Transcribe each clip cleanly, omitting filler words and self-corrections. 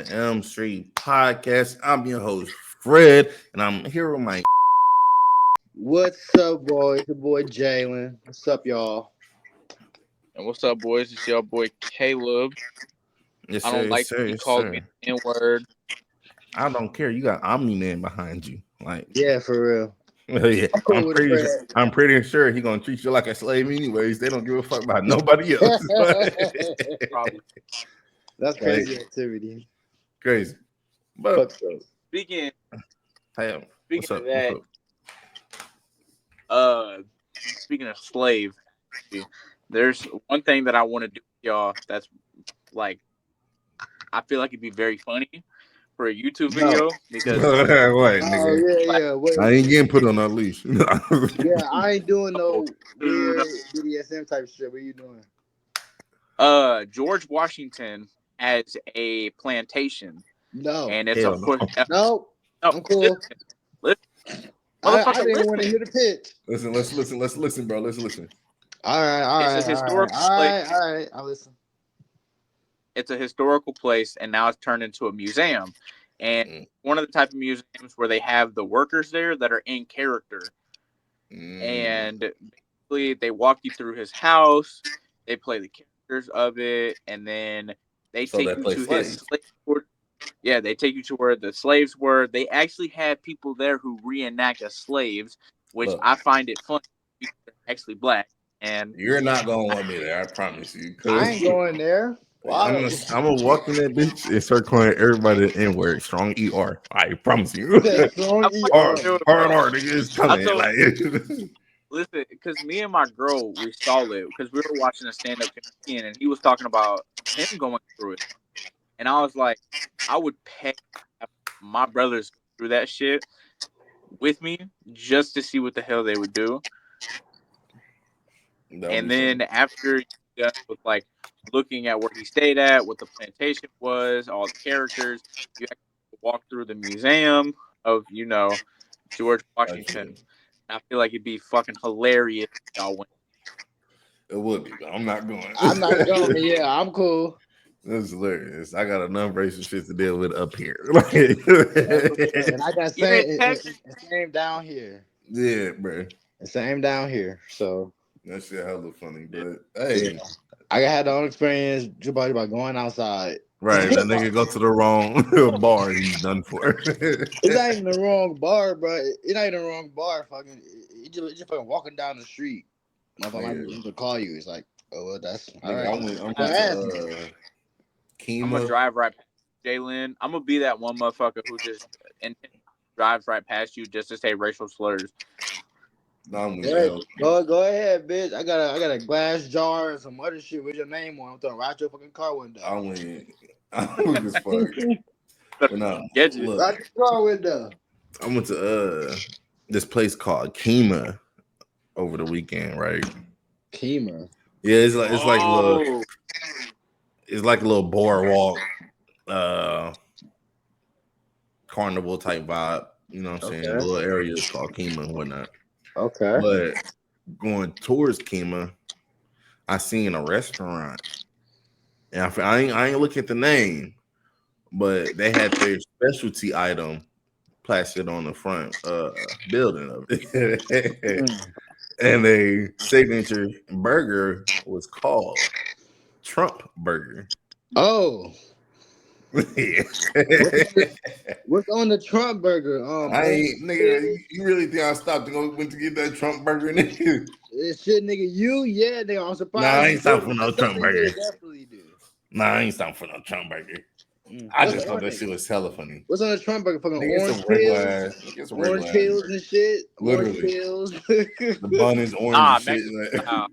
the Elm Street Podcast. I'm your host, Fred, and I'm here with my. What's up, boys? The boy Jaylen. What's up, y'all? And what's up, boys? It's your boy Caleb. Yes, I sir, don't yes, like sir, when he yes, calls me sir. an N-word. I don't care. You got Omni Man behind you. Like, Yeah, for real. yeah, I'm cool with it, I'm pretty sure he gonna treat you like a slave anyways. They don't give a fuck about nobody else. Fred. Probably. That's crazy activity. Crazy. But Fuck so. Speaking hey, what's speaking up? of that, speaking of slave, there's one thing that I want to do with y'all that's like I feel like it'd be very funny for a YouTube No. video because Wait, Oh nigga. yeah, like yeah. Wait. I ain't getting put on that leash. Yeah, I ain't doing oh, no weird BDSM type shit. What you doing? George Washington has a plantation, No. and it's Hell of no. course No. no. I'm cool. Listen, I motherfucker, didn't want to listen. hear the pitch. Let's listen, bro. Let's listen. All right, all It's a right, all right, historical all place. right, all right. I'll listen. It's a historical place, and now it's turned into a museum. And Mm. one of the type of museums where they have the workers there that are in character, and basically they walk you through his house, they play the characters of it, and then they So take they you play to his slaves. slave quarters. Yeah, they take you to where the slaves were. They actually have people there who reenact as slaves, which Look, I find it funny because they're actually black. And you're not gonna want me there. I promise you. I Cause ain't going there. Why? I'm gonna walk in that bitch and start calling everybody the N word. Strong ER. I promise you. That's strong I'm not ER. gonna do it, Hard bro. R, nigga, it's I coming. told Like, Listen, because me and my girl, we saw it because we were watching a stand-up comedian, and he was talking about him going through it, and I was like, I would pay my brothers through that shit with me just to see what the hell they would do, that would and be funny. then after you're done with like looking at where he stayed at, what the plantation was, all the characters, you have to walk through the museum of George Washington. I feel like it'd be fucking hilarious if y'all went. It would be, but I'm not going. I'm not going. Yeah, I'm cool. That's hilarious. I got enough racist shit to deal with up here. And I got Even in Texas. same down here. Yeah, bro. Same down here. So That shit hella funny. But yeah. hey, I had the own experience about going outside. right, that nigga go to the wrong bar, he's done for. It's not even the wrong bar, bro. It's not even the wrong bar. Fucking, you just fucking walking down the street. Motherfucker might to call you. It's like, oh, well, that's all Nigga, right. I'm Go went ahead. to I'm gonna Kima. drive right past Jaylen. I'm gonna be that one motherfucker who just and drives right past you just to say racial slurs. No, I'm with Yeah, L. go ahead, bitch. I got a glass jar and some other shit with your name on. I'm throwing right your fucking car window. I went as fuck. But no, Get you. look, Right your car window. I went to this place called Kima over the weekend, right? Kima. Yeah, Oh, it's like a little boardwalk, carnival type vibe. You know what I'm saying? The Okay. little area is called Kima and whatnot. Okay. But going towards Kima, I seen a restaurant, and I ain't look at the name, but they had their specialty item plastered on the front building of it. And a signature burger was called Trump Burger. Oh, Yeah. what's on the Trump burger? I ain't nigga. You really think I stopped to go went to get that Trump burger? Nigga? Shit, nigga, yeah, nigga. I'm Nah, surprised. I You ain't stopping for did. no That's Trump something you burger. definitely do. Nah, I ain't stopping for no Trump burger. I What's just thought on that it? shit was hella funny. What's on the Trump burger? Fucking Nigga, orange pills, it's a regular orange ass pills burger. and shit. Orange Literally, pills. the bun is orange nah, and shit. Mexican style.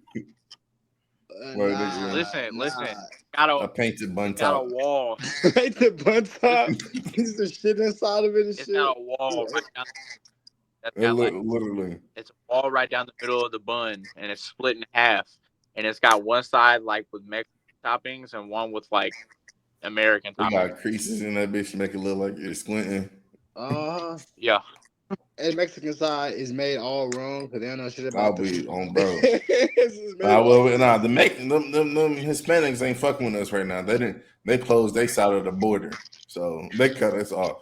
Well, Nah, Listen. nah. Got a painted bun got a top. wall. Right the bun top. There's the shit inside of it and It's shit. got a wall right down. That's got like Literally. it's a wall right down the middle of the bun, and it's split in half. And it's got one side like with Mexican toppings and one with like American We toppings. got creases in that bitch to make it look like you're squinting. Uh huh. Yeah. and Mexican side is made all wrong because they don't know shit I'll about the be food. on, bro. It's made all Nah, the them Hispanics ain't fucking with us right now. They closed their side of the border, so they cut us off.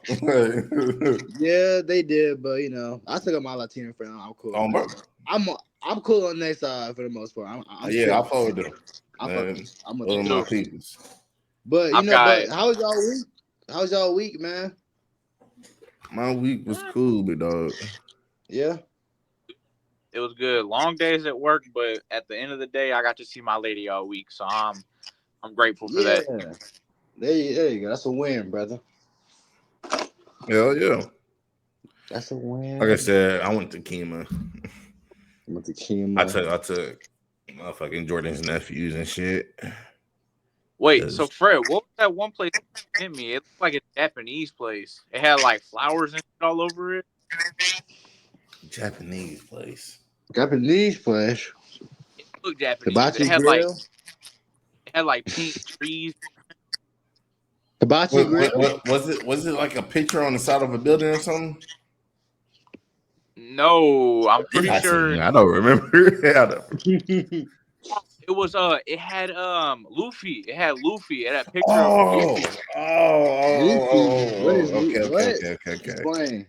Yeah, they did, but I took up my Latino friend. I'm cool on On, bro. that. I'm cool on their side for the most part. I'm Yeah, chill. I fuck with them. I fuck with. I'm with Me One of them. my too. peoples. But I've got but how was y'all week? How's y'all week, man? My week was cool, big dog. Yeah. it was good. Long days at work, but at the end of the day, I got to see my lady all week, so I'm grateful for Yeah. that. There you go. That's a win, brother. Hell yeah. That's a Like I win. said, I went to Kima. With the I chemo. took motherfucking Jordan's nephews and shit. Wait, so 'Cause Fred, what was that one place you sent me? It looked like a Japanese place. It had like flowers and shit all over it. Japanese place. Japanese flesh. It looked Japanese. Hibachi grill. It had like pink trees. Hibachi grill. What was it? Was it like a picture on the side of a building or something? No, I'm Did pretty I see? sure I don't remember. I don't- it was it had Luffy. It had Luffy. It had a picture of Oh, Luffy. Luffy. What is okay, what? okay. Explain.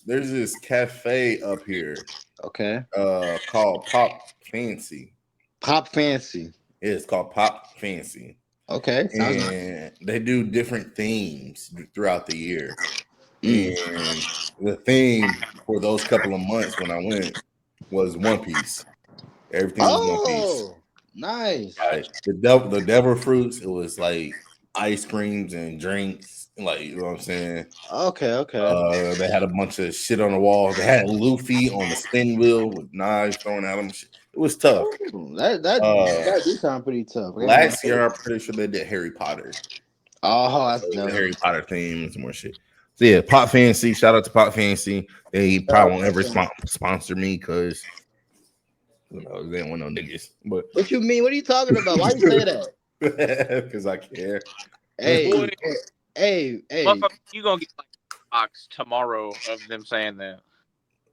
There's this cafe up here, Okay. called Pop Fancy. Pop fancy. It's called Pop Fancy, Okay. Sounds nice. and they do different themes throughout the year. Mm. And the theme for those couple of months when I went was One Piece. Everything was One Piece. Oh, nice. Like the devil fruits, it was like ice creams and drinks, like you know what I'm saying. Okay. They had a bunch of shit on the wall. They had Luffy on the spin wheel with knives thrown at him. It was tough. Ooh, that do sound pretty tough. Last year, I'm pretty sure they did Harry Potter. Oh, So that's it was the dope. Harry Potter theme and some more shit. So yeah, Pop Fancy. Shout out to Pop Fancy. They probably won't ever sponsor me because they don't want no niggas. But What you mean? What are you talking about? Why you say that? because I care. Hey, Boy, hey. motherfucker, you gonna get like a box tomorrow of them saying that.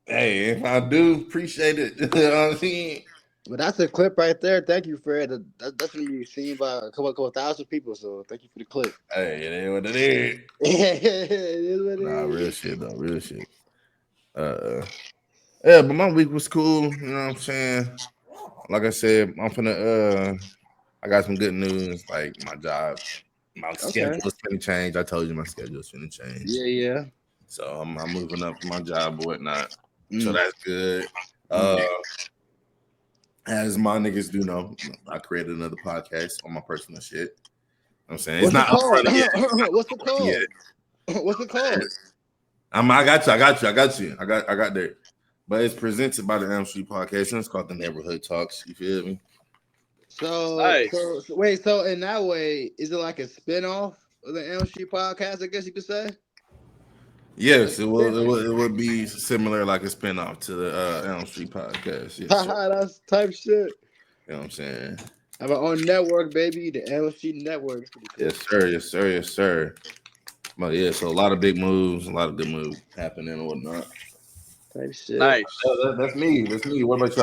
Hey, if I do, appreciate it. You know what I'm saying? But that's a clip right there. Thank you, Fred. That's gonna be seen by a couple thousand people. So thank you for the clip. Hey, it is what it is. It is what it Nah, is. real shit though, real shit. Yeah, but my week was cool. You know what I'm saying? Like I said, I got some good news. Like my Okay. schedule is gonna change. I told you my schedule is gonna change. Yeah. So I'm moving up to my job or whatnot. So Mm. that's good. Mm. As my niggas do know, I created another podcast on my personal shit. You know what I'm saying it's What's it not called? upfront yet. What's it Yet. called? What's it called? I got you. I got there. But it's presented by the Elm Street Podcast, and it's called the Neighborhood Talks. You feel me? Nice. So wait, so in that way, is it like a spinoff of the Elm Street podcast? I guess you could say. Like Yes, a spin. it would be similar like a spinoff to the Elm Street Podcast. Yes, sir. Haha, that's type shit. You know what I'm saying? Have our own network, baby. The Elm Street Network. It's pretty cool. Yes, sir. But yeah, so a lot of big moves, a lot of good moves happening and whatnot. Type shit. Nice. That's me. That's me. What about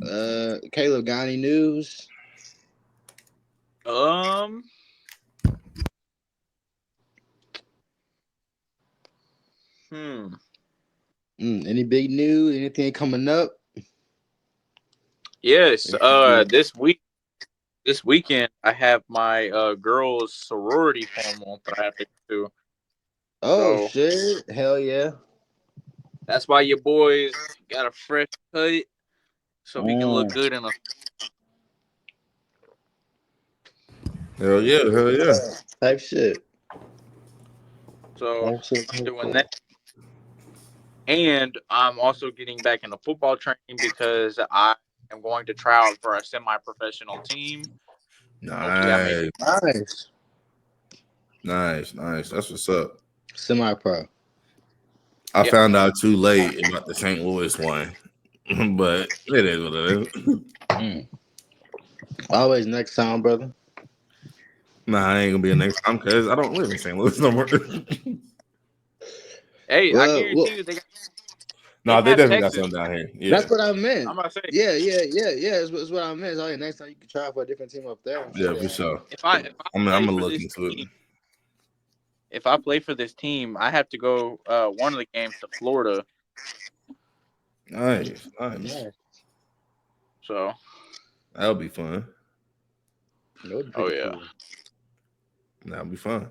y'all? Caleb, got any news? Um. Hmm. Any big news? Anything coming up? Yes. This weekend, I have my girls' sorority formal that I have to do. Oh So shit! Hell yeah! that's why your boys got a fresh cut, so he can look Mm. good in a. Hell yeah. Type shit. So Type shit. I'm Type doing shit. that, and I'm also getting back into football training because I am going to try out for a semi-professional team. Hopefully, I make it. Nice. Nice. That's what's up. Semi-pro. I Yep. found out too late about the St. Louis one, but it is what it is. Mm. Always next time, brother. Nah, I ain't gonna be a next time because I don't live in St. Louis no more. Hey, I Well, guarantee you they No, they have definitely got Texas. something down here. Yeah, that's what I meant. I'm about to say Yeah. That's what I meant. So, next time you can try for a different team up there. yeah, for sure. if I I'm play gonna for look this into it. team, if I play for this team, I have to go one of the games to Florida. Nice. Yeah. So That'll be fun. That would be oh pretty yeah. cool. That'll be fun.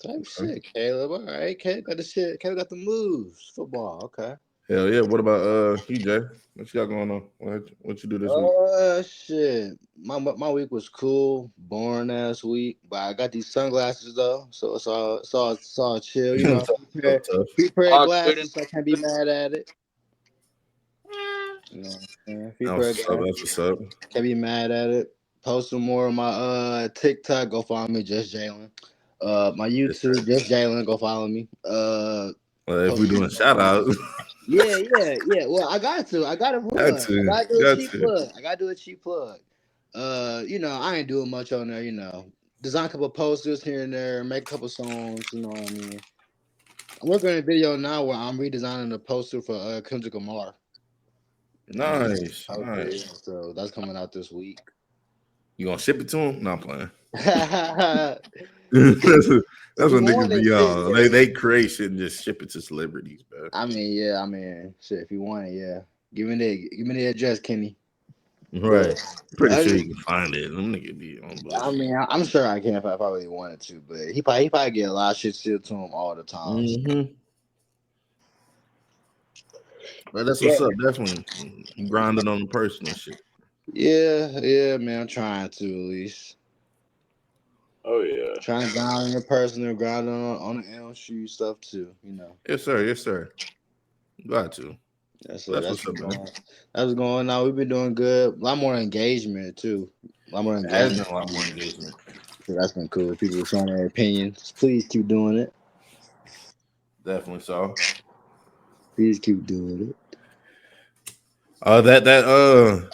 Type shit, Caleb. All right, Caleb got the shit. Caleb got the moves. Football, okay. Hell yeah. What about you, Jay? What you got going on? What you do this week? Shit. My week was cool, boring ass week, but I got these sunglasses though, so it's all chill. You know, So tough. pre-pair All good and glasses, so I can't be mad at it. You know what I'm saying? That's Pre-pair what's up. That's glasses, what's up. can't be mad at it. Post some more on my TikTok. Go follow me, just Jaylen. My Yes, sir. YouTube, just Jaylen. Go follow me. Well, if Post we doing some shout more. outs, Yeah. Well, I got to. I got to got plug. I to, gotta do a got cheap to. plug. I gotta do a cheap plug. I ain't doing much on there. Design a couple posters here and there, make a couple songs. You know what I mean? I'm working on a video now where I'm redesigning the poster for Kendrick Lamar. Nice, Okay, nice. so that's coming out this week. You gonna ship it to him? No, I'm playing. If That's you what niggas want it, be shit, on. yeah. They create shit and just ship it to celebrities, bro. Shit. If you want it, yeah. Give me the address, Kenny. Right. But Pretty I, sure you can find it. Them niggas be on bullshit. I'm sure I can if I really wanted to, but he probably get a lot of shit still to him all the time. Mm-hmm. But that's Yeah, what's up. Definitely grinding on the personal shit. yeah, man. I'm trying to at least Oh yeah. trying to grind on the personal, grind on the Elm Street stuff too. Yes, sir. Yes, sir. Got to. That's it. That's That's what's up, what's man. going. That's what's going on. We've been doing good. A lot more engagement too. A lot more It has been engagement. a lot more engagement. So that's been cool. People showing their opinions. Please keep doing it. Definitely so. Please keep doing it. That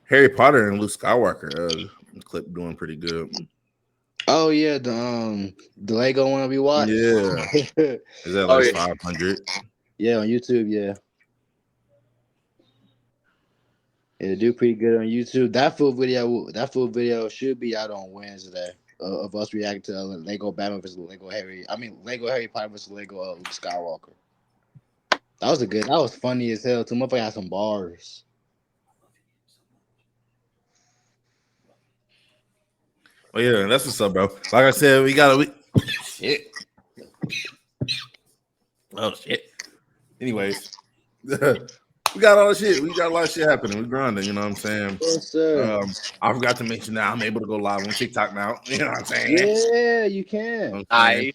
Harry Potter and Luke Skywalker clip doing pretty good. Oh yeah, the Lego one we watched. Yeah. Is that Oh like yeah. 500? Yeah, on YouTube. Yeah, they do pretty good on YouTube. That full video should be out on Wednesday of us reacting to Lego Batman versus Lego Harry. I mean Lego Harry Potter versus Lego Luke Skywalker. That was funny as hell. Too motherfucker had some bars. Oh yeah, that's what's up, bro. Like I said, shit. Oh shit. Anyways, we got all the shit. We got a lot of shit happening. We grinding. You know what I'm saying? Yes, sir. I forgot to mention that I'm able to go live on TikTok now. You know what I'm saying? Yeah, you You can. know what I'm saying?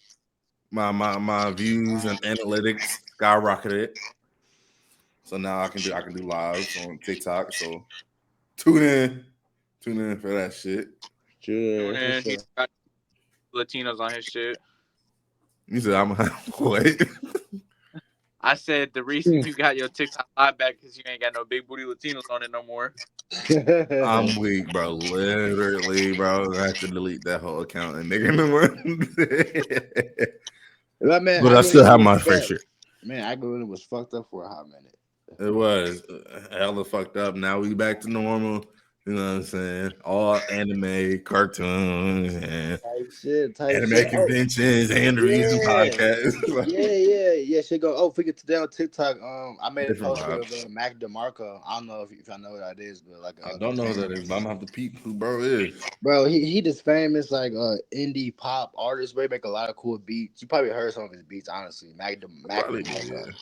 Nice. My views and analytics skyrocketed. So now I can do lives on TikTok. So tune in for that shit. Sure. Doing it. He's got Latinos on his shit. You said I'm wait. I said the reason you got your TikTok live back because you ain't got no big booty Latinos on it no more. I'm weak, bro. Literally, bro. I have to delete that whole account and make a new one. Man, But I still have my fair share. Man, algorithm was fucked up for a hot minute. It was hella fucked up. Now we back to normal. You know what I'm saying? All anime, cartoons, and Type anime shit. Oh, conventions and the reason yeah. podcasts. Like, Yeah. Shit go. Oh, forget today on TikTok. I made a different poster vibes. of Mac DeMarco. I don't know if I know what that is, but like, I don't know who that is, but I'm gonna have to peep who bro is. bro, he just famous like indie pop artist. Bro, he make a lot of cool beats. You probably heard some of his beats, honestly. Mac Probably, DeMarco. yeah.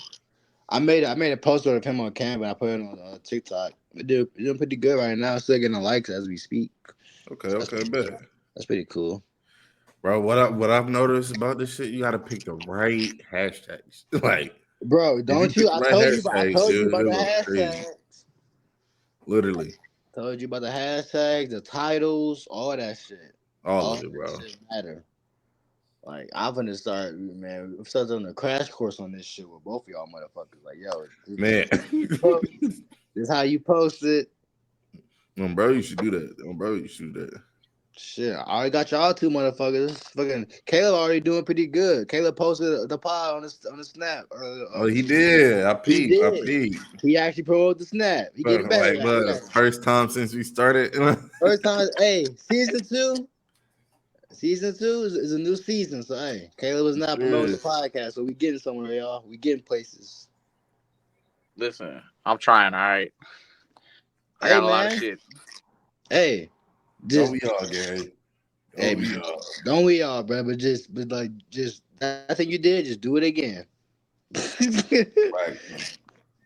I made a poster of him on Canva. I put it on TikTok. It doing pretty good right now. Still getting likes as we speak. Okay, bet. That's pretty cool. Bro, what I've noticed about this shit, you gotta pick the right hashtags. Like, Bro, if you don't pick you? the I right told you. I hashtags, told you about the it'll go crazy. hashtags. Literally, Told you about the hashtags, the titles, all that shit. all All of it, that bro. shit matter. Like I'm gonna start, man. I'm starting on a crash course on this shit with both of y'all motherfuckers. Like, yo, Man, this how you post it. bro, you should do that. Bro, you should do that. Shit, I already got y'all two motherfuckers. Fucking Caleb already doing pretty good. Caleb posted the pod on the snap. Oh, he did. I He peeped. I did. peeped. He actually promoted the snap. He getting better. But first time since we started. First time, hey, season two. Season two is a new season, so hey, Caleb was not promoting the podcast, so we getting somewhere, y'all. We getting places. Listen, I'm trying. All right, I Hey got a lot of man, shit. hey, Don't we all, Gary? hey, don't we all, bro? But just that thing you did, just do it again. Right.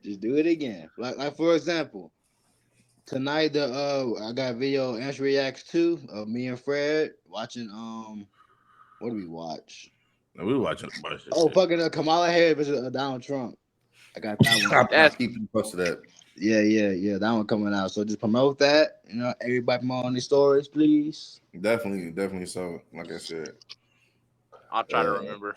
Just do it again. Like for example, tonight I got a video Answer Reacts 2 of me and Fred watching what do we watch? No, we were watching a bunch of Oh, shit. fucking Kamala Harris versus Donald Trump. I got that one. I keep you posted that. Yeah. That one coming out. So just promote that. Everybody promote on these stories, please. Definitely. So, like I said, I'll try to remember.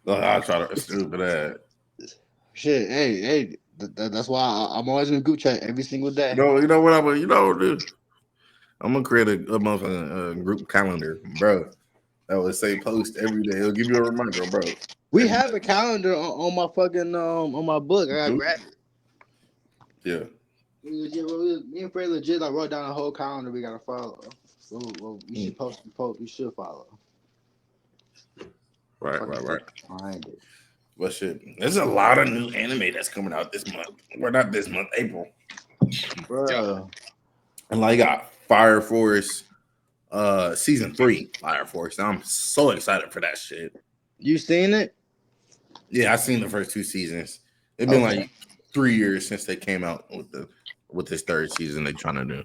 I'll try to stupid ass. Shit, hey, that's why I'm always in a group chat every single day. You know what dude? I'm gonna create a motherfucking group calendar, bro. That would say post every day. It'll give you a reminder, bro. We have a calendar on my fucking on my book. I got grab it. Yeah. Me and Fred legit like wrote down a whole calendar we gotta follow. Well, we should post. We should follow. Right. Find it. But shit, there's a lot of new anime that's coming out this month. Well, not this month, April. Bro. And like got Fire Force season 3 Fire Force. I'm so excited for that shit. You seen it? Yeah, I seen the first 2 seasons. It's been like 3 years since they came out with this third season they're trying to do.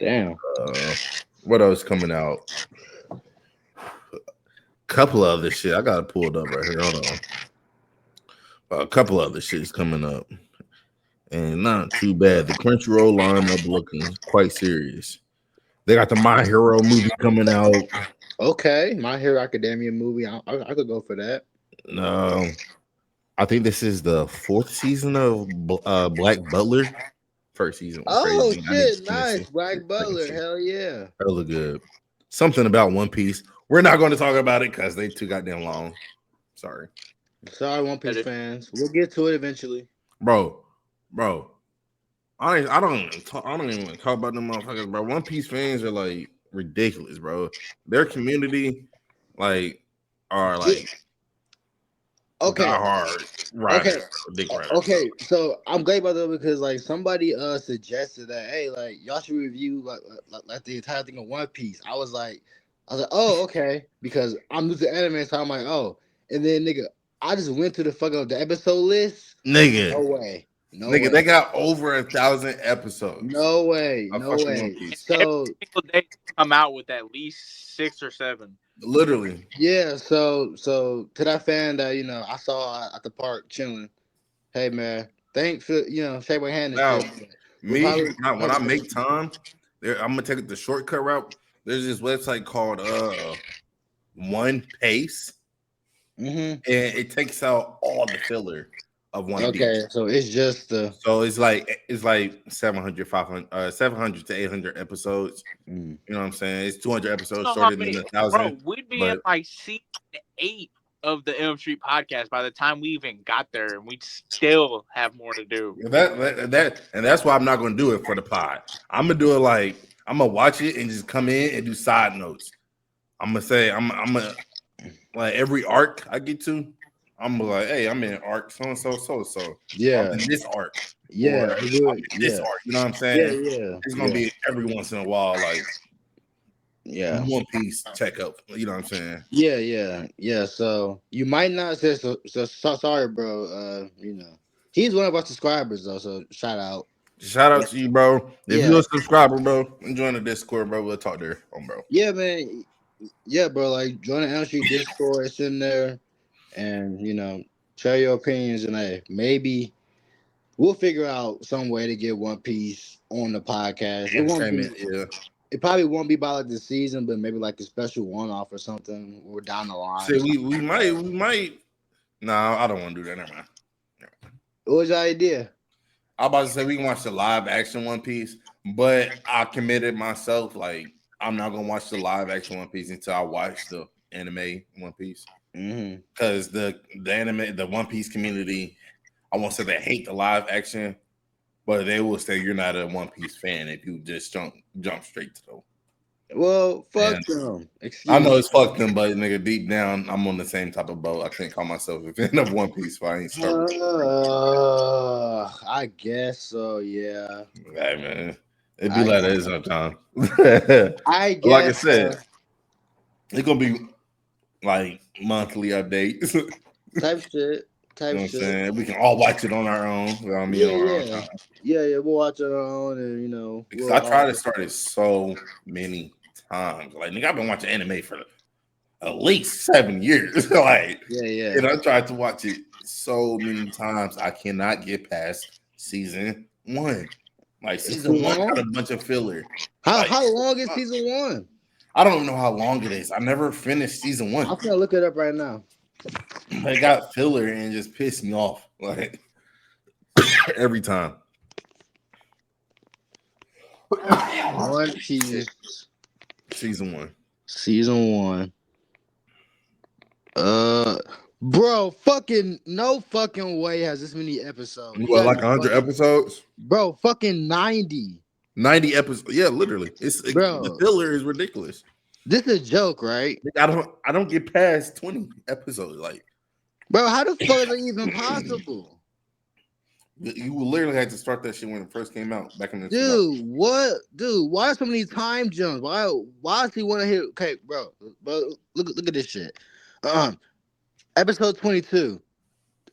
Damn. What else coming out? Couple of other shit. I got it pulled up right here. Hold on. A couple other shit's coming up. And not too bad. The Crunchyroll lineup looking quite serious. They got the My Hero movie coming out. Okay, My Hero Academia movie. I could go for that. I think this is the 4th season of Black Butler. First season was crazy. Shit, nice. Black Butler, hell yeah. Hella good. Something about One Piece. We're not going to talk about it because they too goddamn long. Sorry, One Piece fans. We'll get to it eventually. Bro. I don't even talk about them motherfuckers, bro. One Piece fans are like ridiculous, bro. Their community, are okay. Hard. Right. Okay. So I'm glad about that because somebody suggested that hey y'all should review like the entire thing of One Piece. I was like oh okay because I'm new to anime so I'm like oh and then nigga I just went to the fucking the episode list. Nigga. No way. No nigga, way. They got over 1,000 episodes. No way. So every single day come out with at least 6 or 7. Literally. Yeah. So to that fan that I saw at the park chilling. Hey man, thanks for shake my hand and shit. When I make time, I'm gonna take the shortcut route. There's this website called One Pace, and it takes out all the filler of One Piece. Okay, so it's just so it's like 700, 500, 700 to 800 episodes. You know what I'm saying? It's 200 episodes shorter than 1,000. Bro, we'd be in like season 8 of the M Street podcast by the time we even got there, and we'd still have more to do. And that's why I'm not going to do it for the pod. I'm gonna do it I'm gonna watch it and just come in and do side notes. I'm gonna say I'm gonna every arc I get to, I'm gonna hey, I'm in arc so and so. Yeah, I'm in this arc. Yeah, this arc. You know what I'm saying? Yeah. It's gonna be every once in a while Yeah. One Piece check up. You know what I'm saying? Yeah. So you might not say so sorry, bro. He's one of our subscribers though, so shout out. Shout out to you, bro. If you're a subscriber, bro, join the Discord, bro. We'll talk there, bro. Yeah, man. Yeah, bro. Join the Energy Discord. It's in there, and share your opinions. And maybe we'll figure out some way to get One Piece on the podcast. It probably won't be by the season, but maybe a special one-off or something. We're down the line. See, we might. No, I don't want to do that. Never mind. What was your idea? I'm about to say we can watch the live action One Piece, but I committed myself. I'm not gonna watch the live action One Piece until I watch the anime One Piece. Because the anime, the One Piece community, I won't say they hate the live action, but they will say you're not a One Piece fan if you just jump straight to them. Well, fuck them. I know it's fuck them, but nigga, deep down, I'm on the same type of boat. I can't call myself a fan of One Piece, so I ain't start. I guess so. Yeah. Hey man, it'd be like that sometimes. I guess. Like I said, it's gonna be like monthly updates. Type shit. You know what I'm saying? We can all watch it on our own. You know what I mean? Yeah. We'll watch it on our own, and because I tried to start it so many times. Like nigga, I've been watching anime for at least 7 years. Like and I tried to watch it so many times. I cannot get past season 1. Like season 1 got a bunch of filler. How long is season 1? I don't know how long it is. I never finished season 1. I'm gonna look it up right now. They got filler and just pissed me off like every time. One Piece season 1. Season 1. Bro, fucking no fucking way has this many episodes. What, like 100 episodes? Bro, fucking 90. 90 episodes. Yeah, literally. The filler is ridiculous. This is a joke, right? I don't get past 20 episodes. Like, bro, how the fuck is it even possible? You literally had to start that shit when it first came out back in the Dude, what? Dude, why so many time jumps? Why does he want to hit? Okay, bro, look at this shit. Episode 22,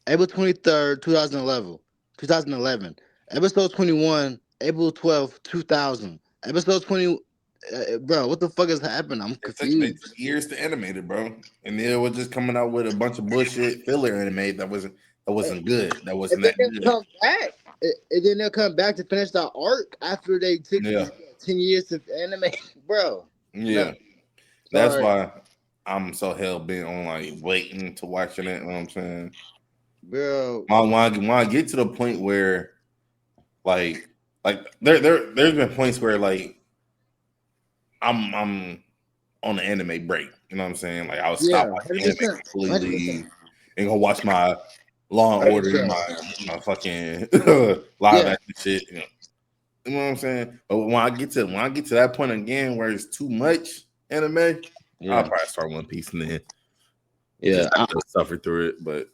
April 23rd, 2011. Episode 21, April 12th, 2000. Episode 20. Bro, what the fuck is happening? I'm confused. It took years to animate it, bro, and they were just coming out with a bunch of bullshit filler anime that wasn't good. That wasn't that good. Come back, and then they'll come back to finish the arc after they took 10 years to animate, bro. Yeah, that's why I'm so hell bent on like waiting to watching it. You know what I'm saying, bro? When I get to the point where, like there's been points where like I'm on an anime break. You know what I'm saying? Like I would stop watching anime completely and go watch my Law and Order, my fucking live action shit. You know what I'm saying? But when I get to that point again where it's too much anime, I'll probably start One Piece and then I suffer through it. But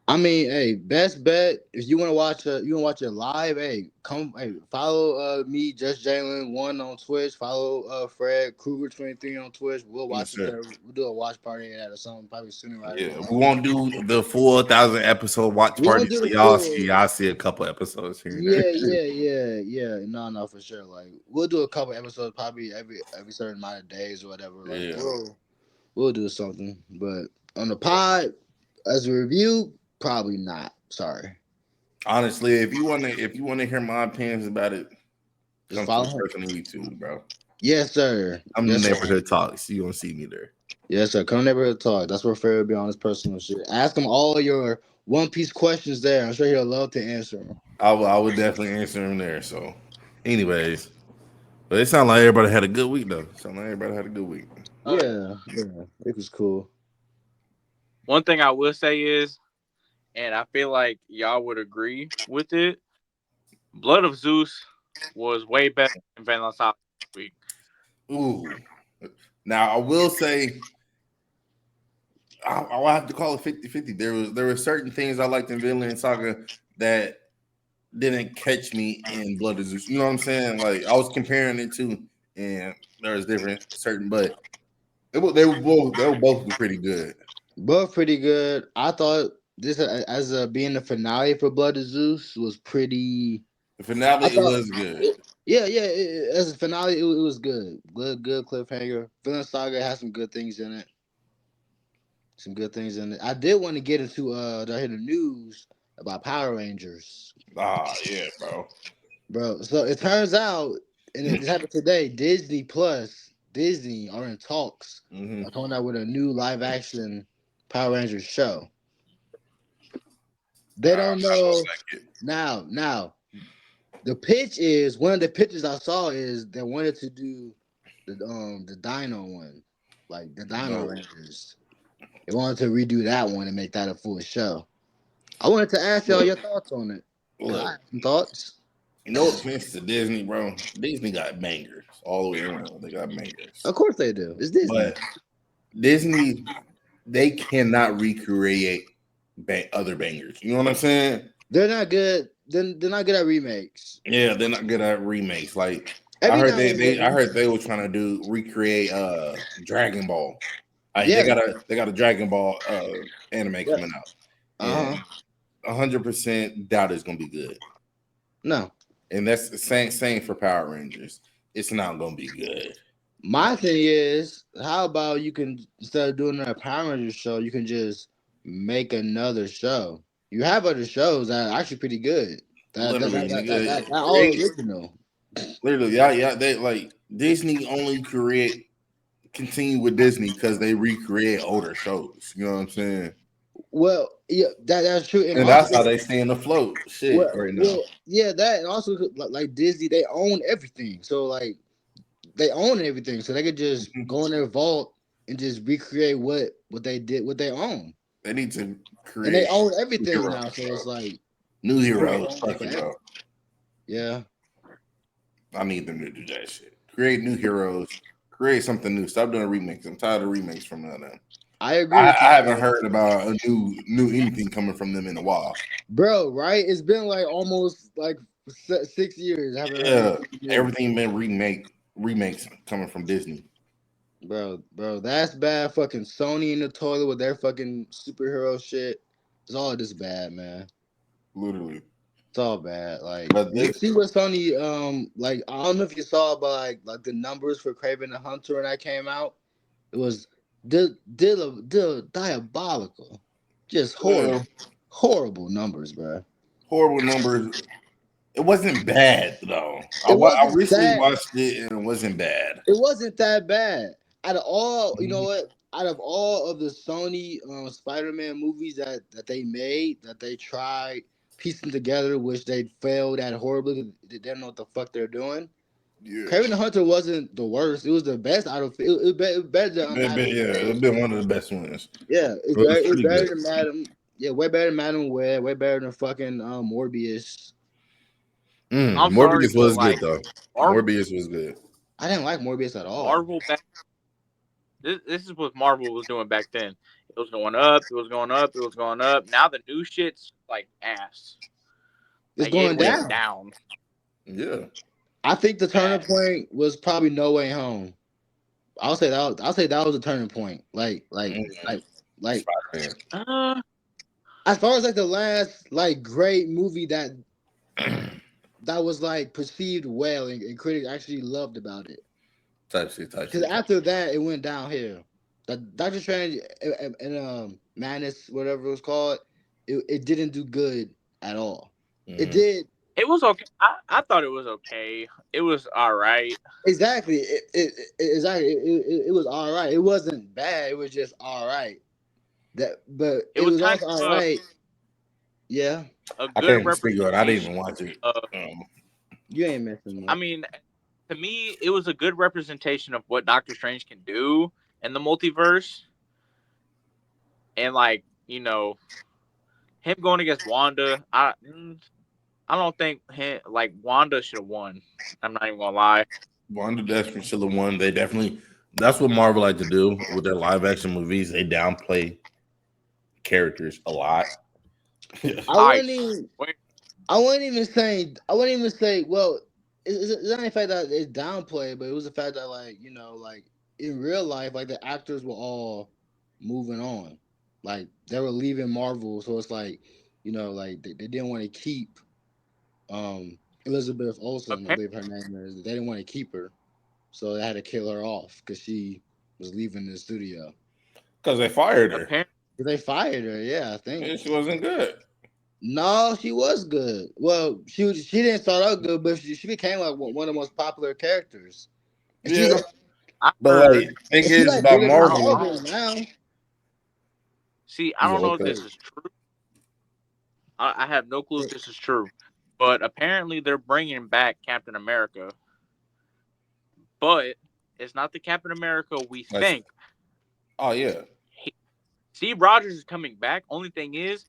I mean, hey, best bet if you want to watch it live. Hey, follow me, Just Jaylen 1 on Twitch. Follow Fred Kruger 23 on Twitch. We'll watch it. We'll do a watch party at or something probably sooner. We won't do the full 1,000 episode watch party. So y'all see a couple episodes here. Yeah. No, for sure. Like we'll do a couple episodes probably every certain amount of days or whatever. Like we'll do something, but. On the pod, as a review, probably not. Sorry. Honestly, if you want to hear my opinions about it, come to the person on YouTube, bro. Yes, sir. I'm the Neighborhood Talks. You gonna see me there. Yes, sir. Come Neighborhood Talk. That's where Fred will be on his personal shit. Ask him all your One Piece questions there. I'm sure he'll love to answer them. I would definitely answer him there. So, anyways, but it sounded like everybody had a good week though. Yeah, it was cool. One thing I will say is, and I feel like y'all would agree with it, Blood of Zeus was way better than Vinland Saga this week. Ooh. Now, I will say, I'll have to call it 50-50. There were certain things I liked in Vinland Saga that didn't catch me in Blood of Zeus. You know what I'm saying? Like, I was comparing it to, and there was but they were both pretty good. Both pretty good. I thought this as being the finale for Blood of Zeus was pretty. The finale was good. As a finale, it was good. Good cliffhanger. Vinland Saga has some good things in it. I did want to get into the news about Power Rangers. Yeah, bro. So it turns out, and it happened today. Disney are in talks. They're coming out with a new live action Power Rangers show. They don't know now. The pitch is one of the pitches I saw is they wanted to do the Dino one, like the Dino No, Rangers. They wanted to redo that one and make that a full show. I wanted to ask y'all look, your thoughts on it. 'Cause I look. have some thoughts. No offense to Disney, bro. Disney got bangers all the way around. They got bangers, Of course they do. It's Disney. but Disney, they cannot recreate other bangers. You know what I'm saying? They're not good. They're not good at remakes. Yeah, they're not good at remakes. Like I Every heard now and I then, heard they were trying to recreate Dragon Ball. They yeah, got a Dragon Ball anime yeah. coming out, Uh and huh. 100% doubt it's gonna be good. No, And that's the same for Power Rangers. It's not gonna be good. my thing is, how about you can instead of doing a Power Rangers show, you can just make another show. You have other shows that are actually pretty good. Literally, nigga. That all original. Literally, yeah. They like Disney only continue with Disney because they recreate older shows. You know what I'm saying? Well, yeah, that's true, and And also, that's how they stay in afloat. Shit, right now. well, yeah, that and also like Disney, they own everything. So like they own everything, so they could just Mhm. go in their vault and just recreate what they did, what they own, They need to and they create own new everything heroes, now. So bro. it's like New they heroes. own it Fuck it, forever. bro. Yeah, I need them to do that shit. Create new heroes. Create something new. Stop doing remakes. I'm tired of remakes from them. I agree with you, I haven't heard about a new anything coming from them in a while. bro. Right? It's been like almost like 6 years. I haven't heard Yeah, anything new, everything been remakes coming from Disney. bro. That's bad. Fucking Sony in the toilet with their fucking superhero shit. It's all just bad, man. Literally. It's all bad. Like, But did you this see what Sony like? I don't know if you saw, but like the numbers for Craven the Hunter when that came out, it was diabolical, just uh, horrible numbers, bro. horrible numbers. It wasn't bad though. It I wasn't recently that. watched it and it wasn't bad. It wasn't that bad. Out of all, you know Mhm. what? Out of all of the Sony Spider-Man movies that they made, that they tried piecing together, which they failed at horribly. They didn't know what the fuck they're doing. Yeah. Craven the Hunter wasn't the worst. It was the best out of it. It was better than Yeah, it's been one of the best ones. Yeah, it's It better. was It's pretty better good. than Madam. Yeah, way better than Madam Web. Way better than fucking Morbius. I'm sorry, Morbius but was good like though. Marvel, Morbius was good. I didn't like Morbius at all. Marvel back. This is what Marvel was doing back then. It was going up. It was going up. It was going up. Now the new shit's like ass. It's Like it going went Yeah. down. down. Yeah. I think the turning Bad. point was probably No Way Home. I'll say that was a turning point. Mm, Like Spider-Man. Uh, as far as like the last like great movie that was like perceived well and critics actually loved about it. Type shit, type Because shit, type after that it went downhill. That Doctor Strange and Madness, whatever it was called, it didn't do good at all. shit. It did it was okay. I thought it was okay. It was all right. exactly. Exactly. It was all right. It wasn't bad. It was just all right. But It it was was kind also all of right. Yeah, a I can't good even figure it. I didn't representation even watch it. of. you ain't missing I much. mean, to me, it was a good representation of what Doctor Strange can do in the multiverse, and like him going against Wanda. I don't think like Wanda should have won. I'm not even gonna lie. Wanda definitely should have won. They definitely. That's what Marvel like to do with their live action movies. They downplay characters a lot. I I wouldn't even. swear. I wouldn't even say. I wouldn't even say. Well, it's not the fact that it's downplayed, but it was the fact that like in real life, like the actors were all moving on, like they were leaving Marvel, so it's like like they didn't want to keep Elizabeth Olsen, I Apparently, believe her name is. They didn't want to keep her, so they had to kill her off because she was leaving the studio. Because they fired her. apparently, They fired her. Yeah, I think. Yeah, she wasn't good. No, she was good. Well, she didn't start out good, but she became like one of the most popular characters. And she's Yeah. like, I But like heard. thing and she's is like about bigger than I Marvel. don't Marvel now. see. I You don't know, know if okay. this is true. I have no clue if this is true, but apparently they're bringing back Captain America. But It's not the Captain America we Like, think. oh yeah, Steve Rogers is coming back. Only thing is,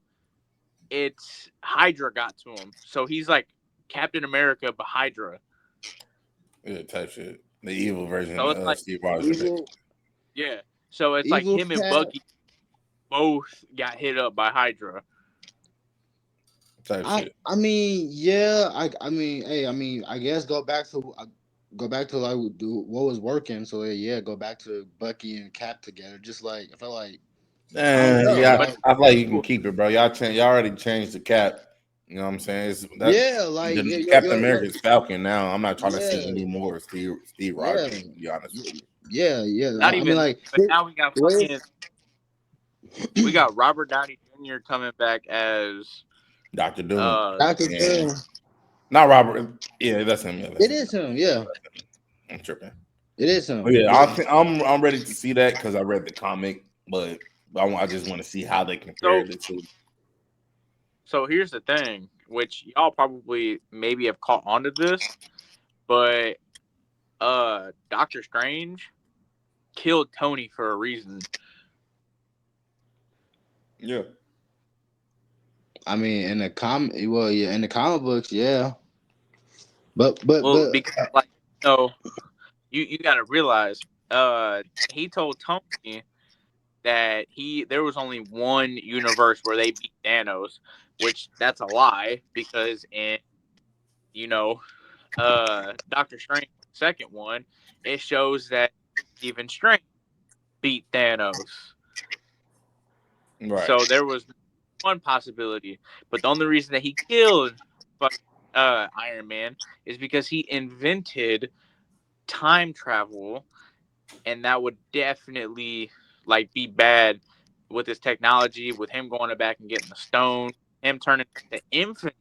it's Hydra got to him, so he's like Captain America, but Hydra. yeah, type shit. The evil version So it's of like, Steve Rogers. Evil, yeah. So it's like evil him and cat. Bucky both got hit up by Hydra. Type shit. I mean, yeah. I mean, hey, I mean, I guess go back to like what was working. So yeah, go back to Bucky and Cap together. Just like I felt like I don't know, Yeah, But like I feel like you can keep it, bro. Y'all already changed the cap. You know what I'm saying? It's that yeah, like the yeah, Captain America's Falcon now. I'm not trying to see yeah, any more Steve yeah, Rogers. To be honest with you, yeah. not I mean, even that. like But now we got the way fucking we got Robert Downey Jr. coming back as Doctor Doom. uh Doctor And Doom, not Robert. Yeah, that's him. Yeah, that's it him. is him. Yeah, I'm tripping. it is But him. yeah, Yeah. I'm ready to see that because I read the comic, but I just want to see how they compare so the two. so here's the thing, which y'all probably maybe have caught on to this, but Doctor Strange killed Tony for a reason. Yeah. I mean, in the well, yeah, in the comic books, yeah, Well, but because like you gotta realize he told Tony that there was only one universe where they beat Thanos, which that's a lie because in you know Doctor Strange second one, it shows that Stephen Strange beat Thanos. Right. So there was one possibility, but the only reason that he killed Iron Man is because he invented time travel, and that would definitely like be bad with his technology, with him going back and getting the stone, him turning into Infinite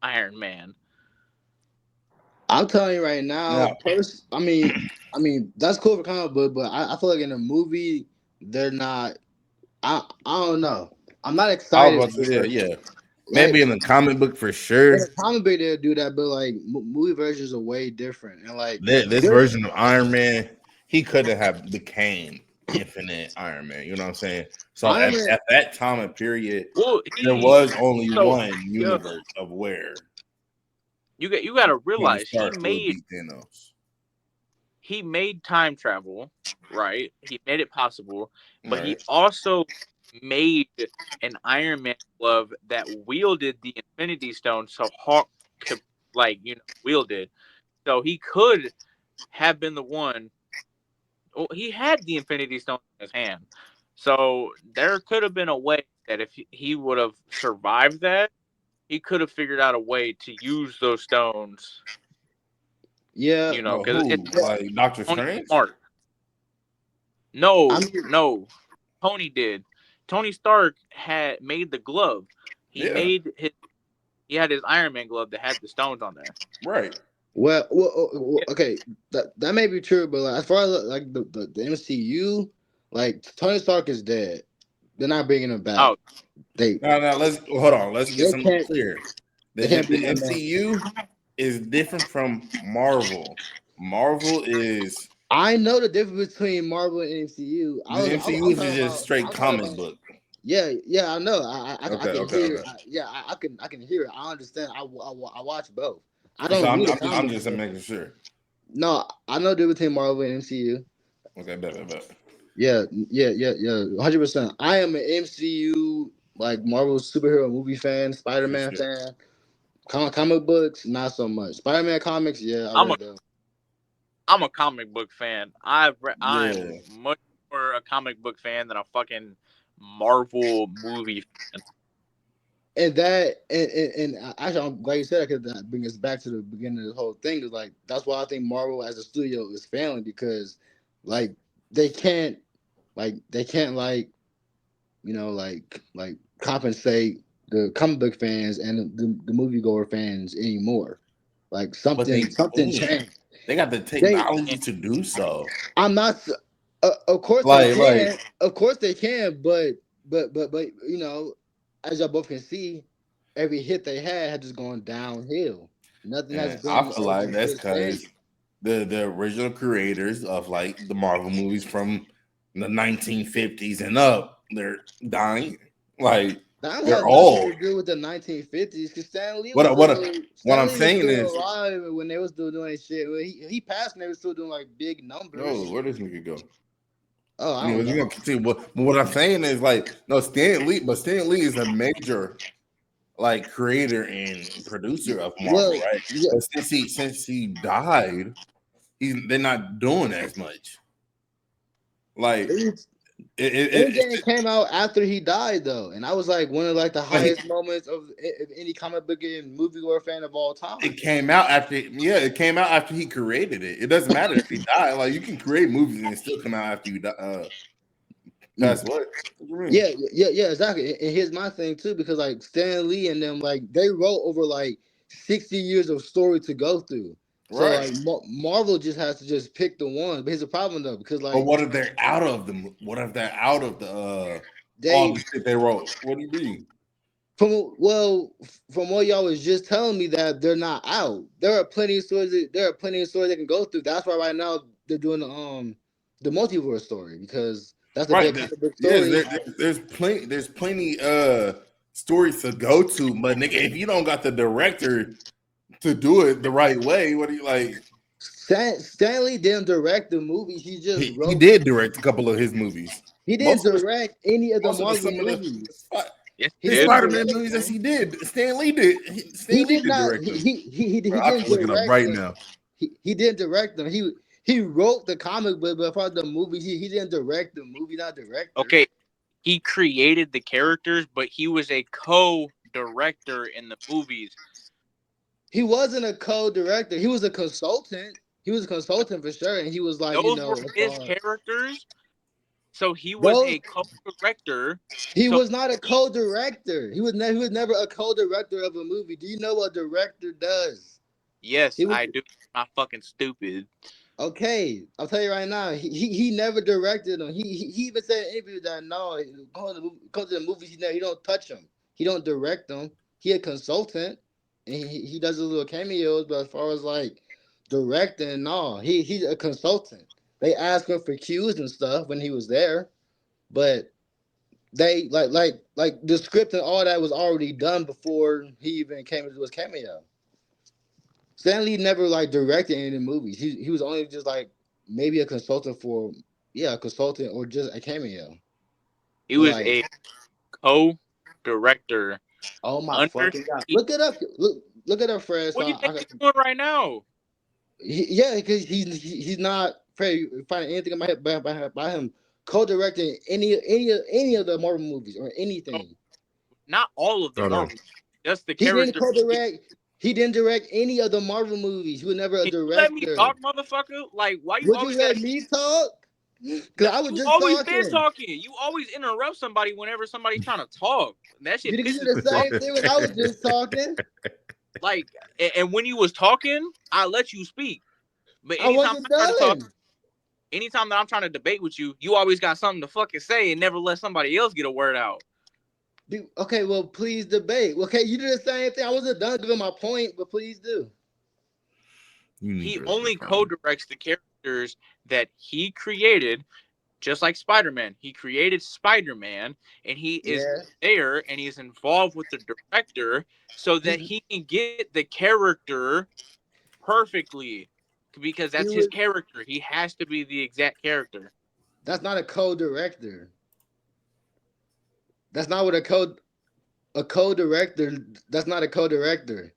Iron Man. I'm telling you right now, Now, I mean that's cool for comic book, but I feel like in a movie they're not. I don't know. I'm not I was excited about to for say, it. yeah. Like Maybe in the comic book for in sure. a comic book they'll do that, but like movie versions are way different. And like This there, version of Iron Man, he couldn't have became Infinite Iron Man. You know what I'm saying? So Iron Man, at that time and period, Well, there he was only so one yeah, universe of where you got to Tony realize Stark would beat Thanos. he made time travel, right? He made it possible, but he Right. also made an Iron Man glove that wielded the Infinity Stone, so Hawk could wield it. So he could have been the one. Well, he had the Infinity Stone in his hand, so there could have been a way that if he would have survived that, he could have figured out a way to use those stones. yeah, No, Because it's who? Like Doctor Tony Strange? Stark. I No, mean, no, Tony did. Tony Stark had made the glove. He Yeah. made his. He had his Iron Man glove that had the stones on there. Right. Yeah. okay, that may be true, but like, as far as like the MCU, like Tony Stark is dead. They're not bringing him back. Oh, They Now let's hold on. Let's get they something can't clear. they can't The bring that man. MCU is different from Marvel. Marvel is I know the difference between Marvel and MCU. the MCU I'm is talking just about straight I'm talking comic about book. yeah, I know. I Okay, can okay, hear. okay. Yeah, I can hear it. I understand. I watch both. I So don't do the I'm comics. just making sure. No, I know the difference between Marvel and MCU. Okay, bet. Yeah, 100%. I am an MCU like Marvel superhero movie fan, Spider For Man sure. fan. Comic books, not so much. Spider Man comics, yeah, I I'm a read them. comic book fan. I'm Yeah. much more a comic book fan than a fucking Marvel movie fan. And actually, I'm glad you said that because that brings us back to the beginning of the whole thing. Is like that's why I think Marvel as a studio is failing because, like, they can't, they can't compensate the comic book fans and the moviegoer fans anymore. Like But something changed. they got the They, technology to do so. I'm not. Of course they Like can. Of course they can. But as y'all both can see, every hit they had just gone downhill. Nothing has and I been feel ever like in that's good because standing. the original creators of like the Marvel movies from the 1950s and up. They're dying. Like That don't they're have nothing all to do with the 1950s because Stan Lee was what what still what Stan I'm Lee was saying still is, alive when they was still doing shit. When he passed and they were still doing like big no, numbers. where does nigga go? Oh, I don't Anyways, we're know. gonna continue. But what I'm saying is like, no, Stan Lee is a major like creator and producer of Marvel, Well, right? yeah, But since he died, they're not doing as much. Like it, it Endgame came out after he died though, and I was like one of like the but highest moments of any comic book and movie or fan of all time. it came out after, yeah, it came out after he created it. It doesn't matter if he died. Like you can create movies and it still come out after you die. Mm. Pass what? What do you mean? Yeah, exactly. And here's my thing too, because like Stan Lee and them, like they wrote over like 60 years of story to go through. So Right. like Marvel just has to just pick the one. But here's the problem though, because But like what if they're out of the? What if they're out of the? All they the shit they wrote. What do you mean? from what y'all was just telling me that they're not out. There are plenty of stories they can go through. That's why right now they're doing the multiverse story because that's a Right. big comic book Yes, story. there's plenty stories to go to, but nigga, if you don't got the director to do it the right way, what do you like? Stanley didn't direct the movie. He just He wrote. did direct a couple of his movies. He didn't Most of the direct any of the most of the Marvel some of movies. the Yes, He he his did. didn't Spider-Man direct movies, yes, them. he did. Stan Lee did. He Stan Lee did did not. direct them. He Bro, I can didn't look it up direct right them. now. He didn't direct them. He wrote the comic, but for the movie, he didn't direct the movie. Not director. Okay, he created the characters, but he was a co-director in the movies. He wasn't a co-director. He was a consultant. He was a consultant for sure, and he was like, Those were as his far characters, so he was those, a co-director. he So was not a co-director. He was never a co-director of a movie. Do you know what a director does? yes, He was I do. I'm not fucking stupid. okay. I'll tell you right now. He never directed them. He even said in interviews that no, comes to the movies. He don't touch them. He don't direct them. He a consultant, and he does his little cameos. But as far as like directing, no, he's a consultant. They asked him for cues and stuff when he was there, but they like the script and all that was already done before he even came into his cameo. Stanley never like directed any of the movies. He was only just like maybe a consultant for a consultant or just a cameo. He But was like, a co-director oh my under. fucking god, look it up. Look it up, Fred. So What do you I think got he's doing right now? yeah, because he's not Fred. Finding anything by him co-directing any of the Marvel movies or No, anything. not all of the Hold on. Marvel. Just the He didn't character. co-direct. He didn't direct any of the Marvel movies. He was never a Can you let me director. talk, motherfucker? Like, why you Would you always gotta? let me talk? Cause No, I was you just always been talking. talking. You always interrupt somebody whenever somebody's trying to talk. That shit Did you do pisses the me off. same thing when I was just talking? Like, and when you was talking, I let you speak. But I wasn't done. anytime that I'm trying to debate with you, you always got something to fucking say and never let somebody else get a word out. Dude, okay, well, please debate. Okay, you did the same thing. I wasn't done giving my point, but please do. He only co-directs the characters that he created, just like Spider-Man. He created Spider-Man, and he is Yeah. there, and he's involved with the director so that he can get the character perfectly, because He that's his was. character. He has to be the exact character. That's not a co-director. That's not what a co-director. That's not a co-director.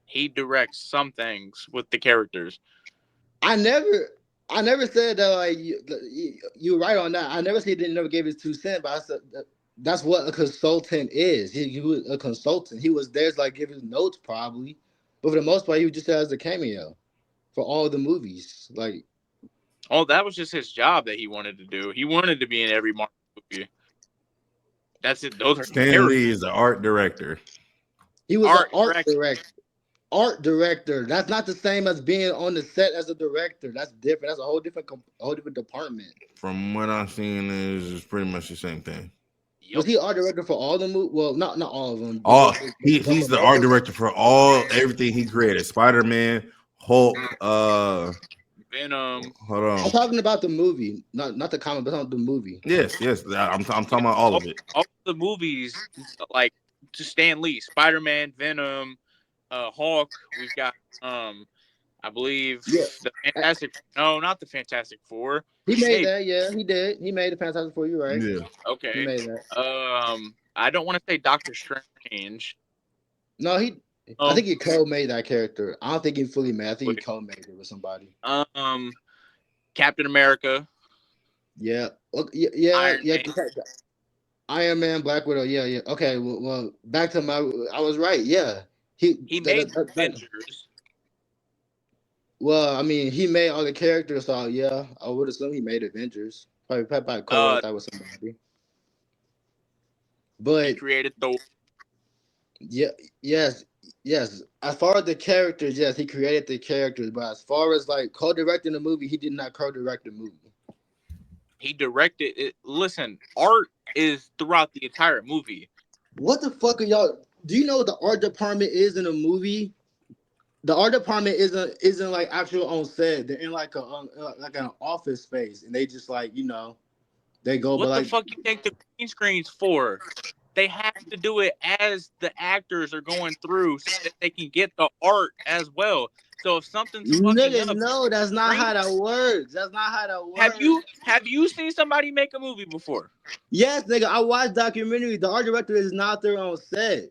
He directs some things with the characters. I never. I never said that like you were right on that. I never said he didn't never gave his 2 cents, but I said that's what a consultant is. He was a consultant. He was there to like give his notes probably, but for the most part, he was just as a cameo for all the movies. Like, Oh, that was just his job that he wanted to do. He wanted to be in every Marvel movie. That's it. Those are Stan Lee is the art director. he was an art art director. director. Art director. That's not the same as being on the set as a director. That's different. That's a whole different department. From what I've seen, is pretty much the same thing. Was Yep. he art director for all the movies? Well, not all of them. He's the art director for everything he created: Spider-Man, Hulk. Venom. Hold I'm on. talking about the movie, not the comic, but the movie. Yes, yes. I'm talking Yeah, about all all, of it. all the movies like to Stan Lee, Spider-Man, Venom, Hulk. We've got I believe Yeah, the Fantastic. No, not the Fantastic Four. he made Maybe. that. Yeah, he did. He made the Fantastic Four. You right? Yeah. He Okay. made that. I don't want to say Doctor Strange. No, I Oh, think he co-made that character. I don't think he fully made. I think he co-made it with somebody. Captain America, Yeah. Okay, yeah. Iron Yeah. Man. Iron Man, Black Widow. Yeah. Yeah. Okay. Well, back to my. I was right. Yeah. He. He made That, Avengers. well, I mean, he made all the characters. So yeah, I would assume he made Avengers. Probably co-wrote Uh, that with somebody. he But created Thor. yeah, yes, yes. As far as the characters, yes, he created the characters. But as far as like co-directing the movie, he did not co-direct the movie. He directed it. Listen, art is throughout the entire movie. What the fuck are y'all? Do you know what the art department is in a movie? The art department isn't like actual on set. They're in like an office space, and they just like they go, but What the like fuck you think the green screen's for? They have to do it as the actors are going through so that they can get the art as well. So if something's fucking nigga, up, no, that's not green. how that works. That's not how that Have works. you seen somebody make a movie before? Yes, nigga, I watched documentary. The art director is not there on set.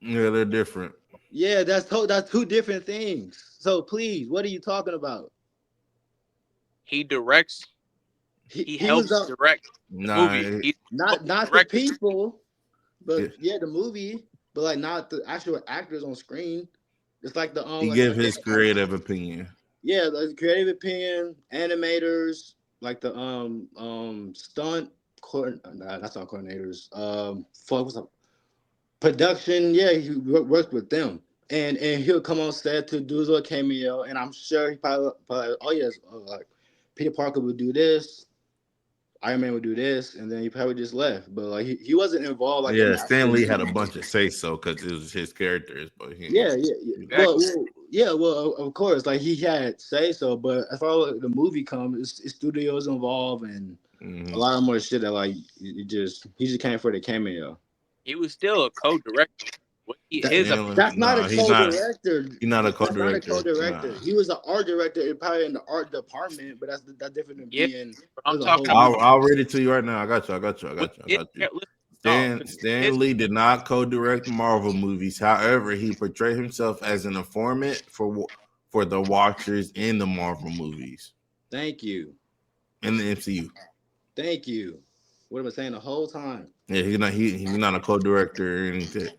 Yeah, they're different. Yeah, that's two different things. So please, what are you talking about? He directs. He He was helps the direct the movie. Nah, He's the not the director. people, but yeah. yeah, the movie, but like not the actual actors on screen. It's like the He like gave his creative opinion. yeah, the creative opinion, animators, like the stunt nah, that's not coordinators. Fuck, what's up? Production, yeah, he worked with them. And he'll come on set to do his little cameo, and I'm sure he probably oh yes, like Peter Parker would do this, Iron Man would do this, and then he probably just left. But like he wasn't involved like in Yeah, the Stan actual Lee had a movie. bunch of say so because it was his characters, but Yeah, yeah, yeah. Exactly. Yeah. Well, of course, like he had say so, but as far as the movie comes, it's studios involved and a Mhm. lot of more shit that like he just came for the cameo. He was still a co-director. His opinion. That's not a No, co-director. he's not a That's not a co-director. co-director. Nah. He was an art director, probably in the art department, but that's different than Yeah, being but I'm as a talking whole about movie. I'll read it to you right now. I got you. I got you. I with got you. I his. got you. Listen, no, because Stan his. Lee did not co-direct Marvel movies. However, he portrayed himself as an informant for the watchers in the Marvel movies Thank you, in the MCU. thank you. What am I saying the whole time? Yeah, he's not a co-director or anything.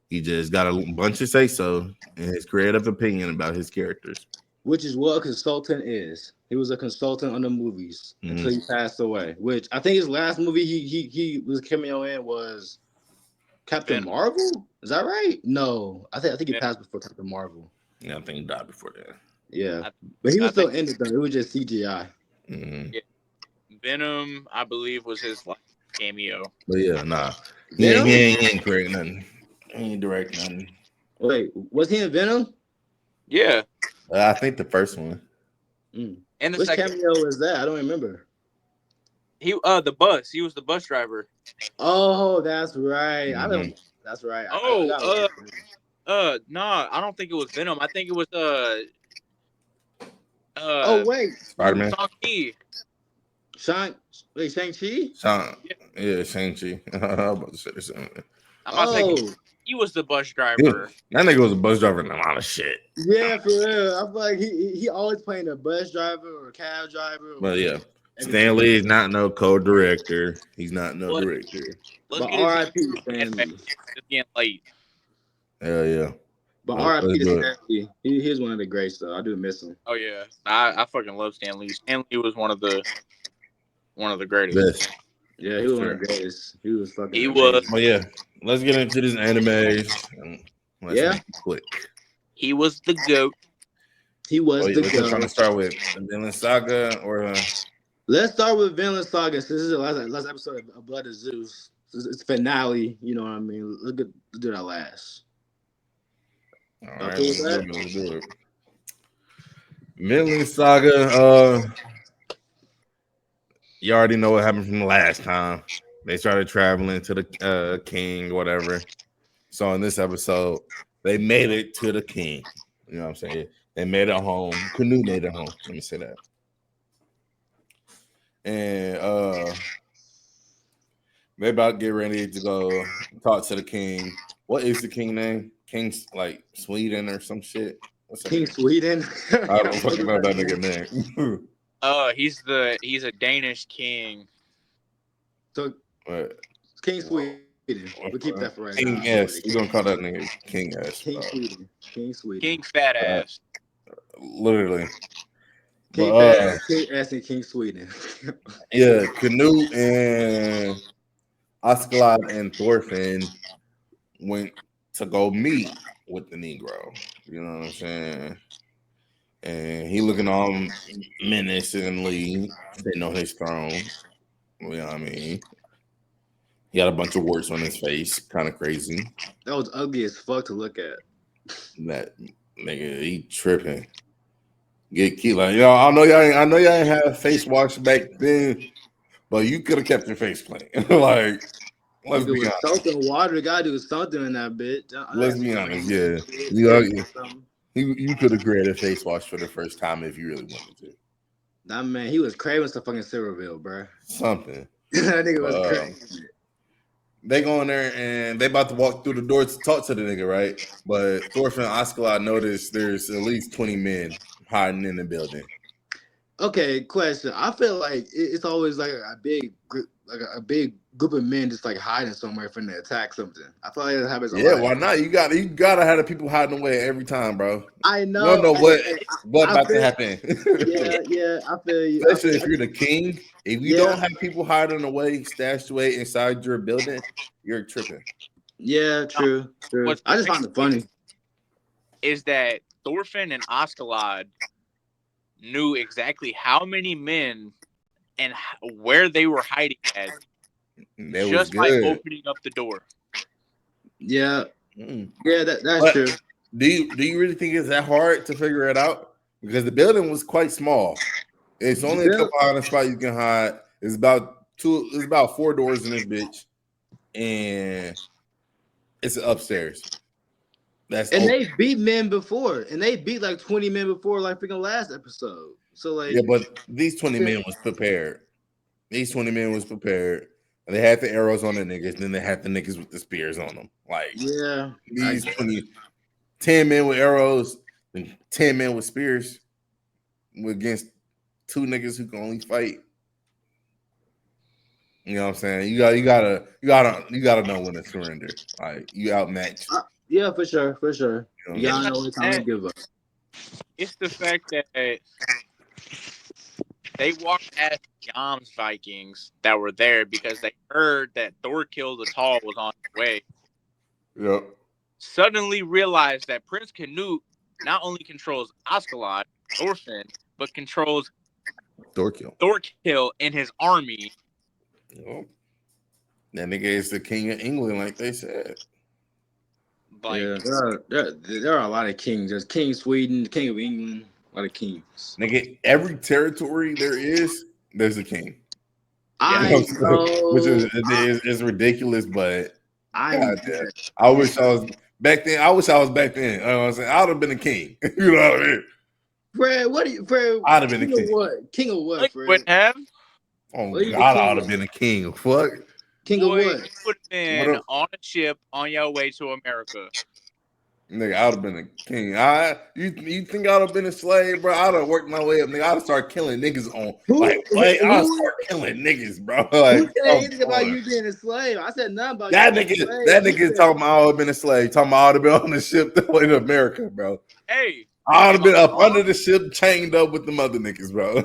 He just got a bunch of say so and his creative opinion about his characters. Which is what a consultant is. He was a consultant on the movies Hmm. until he passed away. Which I think his last movie he was cameo in was Captain Venom. Marvel. Is that right? No, I think he Venom. passed before Captain Marvel. Yeah, I think he died before that. Yeah, I, but he was I still think in it though. It was just CGI. Hmm. yeah, Venom, I believe, was his last cameo. But yeah, nah, Venom? he ain't create nothing. He ain't direct nothing. Wait, was he in Venom? Yeah, I think the first one. Mm. and the Which second, cameo was that? I don't remember. the bus. He was the bus driver. Oh, that's right. I Hmm. don't. That's right. I Oh, got it. nah, I don't think it was Venom. I think it was Oh uh, wait, Spider Man. Shang-Chi. Shang. Wait, Shang Chi. Shang. Yeah, Yeah, Shang-Chi. I was about to say something. I'm about to say Oh, he was the bus That driver. nigga was a bus driver in a lot of shit. yeah, for real. I feel like he always playing a bus driver or a cab driver But or yeah, Stan everything. Lee is not no co-director. He's not no But director. let's But get into R.I.P. man. Stanley. It's getting late. Hell yeah. But R.I.P. Let's to do it. Stanley. He's one of the greats though. I do miss him. Oh yeah, I fucking love Stan Lee. Stan Lee was one of the greatest. Best Yeah, for he was one of sure. the greatest. He was fucking He was But amazing. yeah, let's get into this animes. And let's Yeah, make it quick. he was the goat. he Oh was yeah, the which one trying to GOAT. start with? The Vinland Saga or Let's start with Vinland Saga. Since this is the last episode of Blood of Zeus. It's finale. You know what I mean? Let's do that last. all Y'all right, cool with let's do that? it. Let's do it. Vinland Saga. You already know what happened from the last time. They started traveling to the king, whatever. So in this episode, they made it to the king. You know what I'm saying? They made it home. Canoe made it home. Let me say that. And they about to get ready to go talk to the king. What is the king name? King's like Sweden or some shit. What's that King nigga? Sweden. I don't fucking know that nigga name. He's a Danish king. So But, King Sweden. We'll keep that for right now. King S. We gonna call that nigga King S. King Sweden. King Sweden. King fat ass. Literally. King But Fat, King S, and King Sweden. yeah, Canute and Askeladd and Thorfinn went to go meet with the Negro. You know what I'm saying? And he looking all menacingly sitting on his throne. You know what I mean? He had a bunch of warts on his face, kind of crazy. That was ugly as fuck to look at. That nigga, he tripping. Get key like yo. I know y'all ain't have face wash back then, but you could have kept your face clean. Like, let's be honest. Salt and water, gotta do something in that bitch. Let's be honest. Yeah, you could have created a face wash for the first time if you really wanted to. That man, he was craving some fucking Cerealville, bro. Something. That nigga was crazy. They go in there and they about to walk through the door to talk to the nigga, right? But Thorfinn and Askeladd noticed there's at least 20 men hiding in the building. Okay, question. I feel like it's always like a big group, a big group of men just like hiding somewhere for them to attack something. I feel like that happens a lot. Why not? You gotta have the people hiding away every time, bro. I know. You don't know what about to happen. Yeah, I feel you. Especially if you're the king. If you don't have people hiding away, stashed away inside your building, you're tripping. Yeah, true. I just find it funny. Is that Thorfinn and Askeladd knew exactly how many men and where they were hiding at just by opening up the door. Yeah. Yeah, that's true. Do you really think it's that hard to figure it out? Because the building was quite small. It's only a couple hiding spots you can hide. It's about 4 doors in this bitch, and it's upstairs. They beat men before, and they beat like 20 men before, like freaking last episode. So like, yeah, but these 20 men was prepared. These 20 men was prepared. And they had the arrows on the niggas, then they had the niggas with the spears on them. Like, yeah, these 10 men with arrows and 10 men with spears against 2 niggas who can only fight. You know what I'm saying? You gotta know when to surrender. Like, you outmatched. Yeah, for sure. You gotta know what time to give up. It's the fact that they walked past Yam's Vikings that were there because they heard that Thorkill the Tall was on his way. Yep. Suddenly realized that Prince Canute not only controls Askeladd, Thorfinn, but controls Thorkill and his army. Yep. That nigga is the king of England, like they said. Like, yeah, there are a lot of kings. There's King Sweden, King of England, a lot of kings. Nigga, every territory there's a king. I know. Which is ridiculous, but I wish I was back then. You know what I'm saying? I would have been a king. You know what I mean? Fred, I'd have been a king. King of what, Fred? Would have. Oh, God, I would have been a king. Fuck. King of what? You would have been on a ship on your way to America. Nigga, I would have been a king. You think I would have been a slave, bro? I'd have worked my way up, nigga. I'd have started killing niggas on. I'd start killing niggas, bro. Like, who said anything about you being a slave? I said nothing about that nigga. That nigga talking about I would have been a slave. Talking about I would have been on the ship that way to America, bro. Hey, I would have been up under the ship, chained up with the other niggas, bro.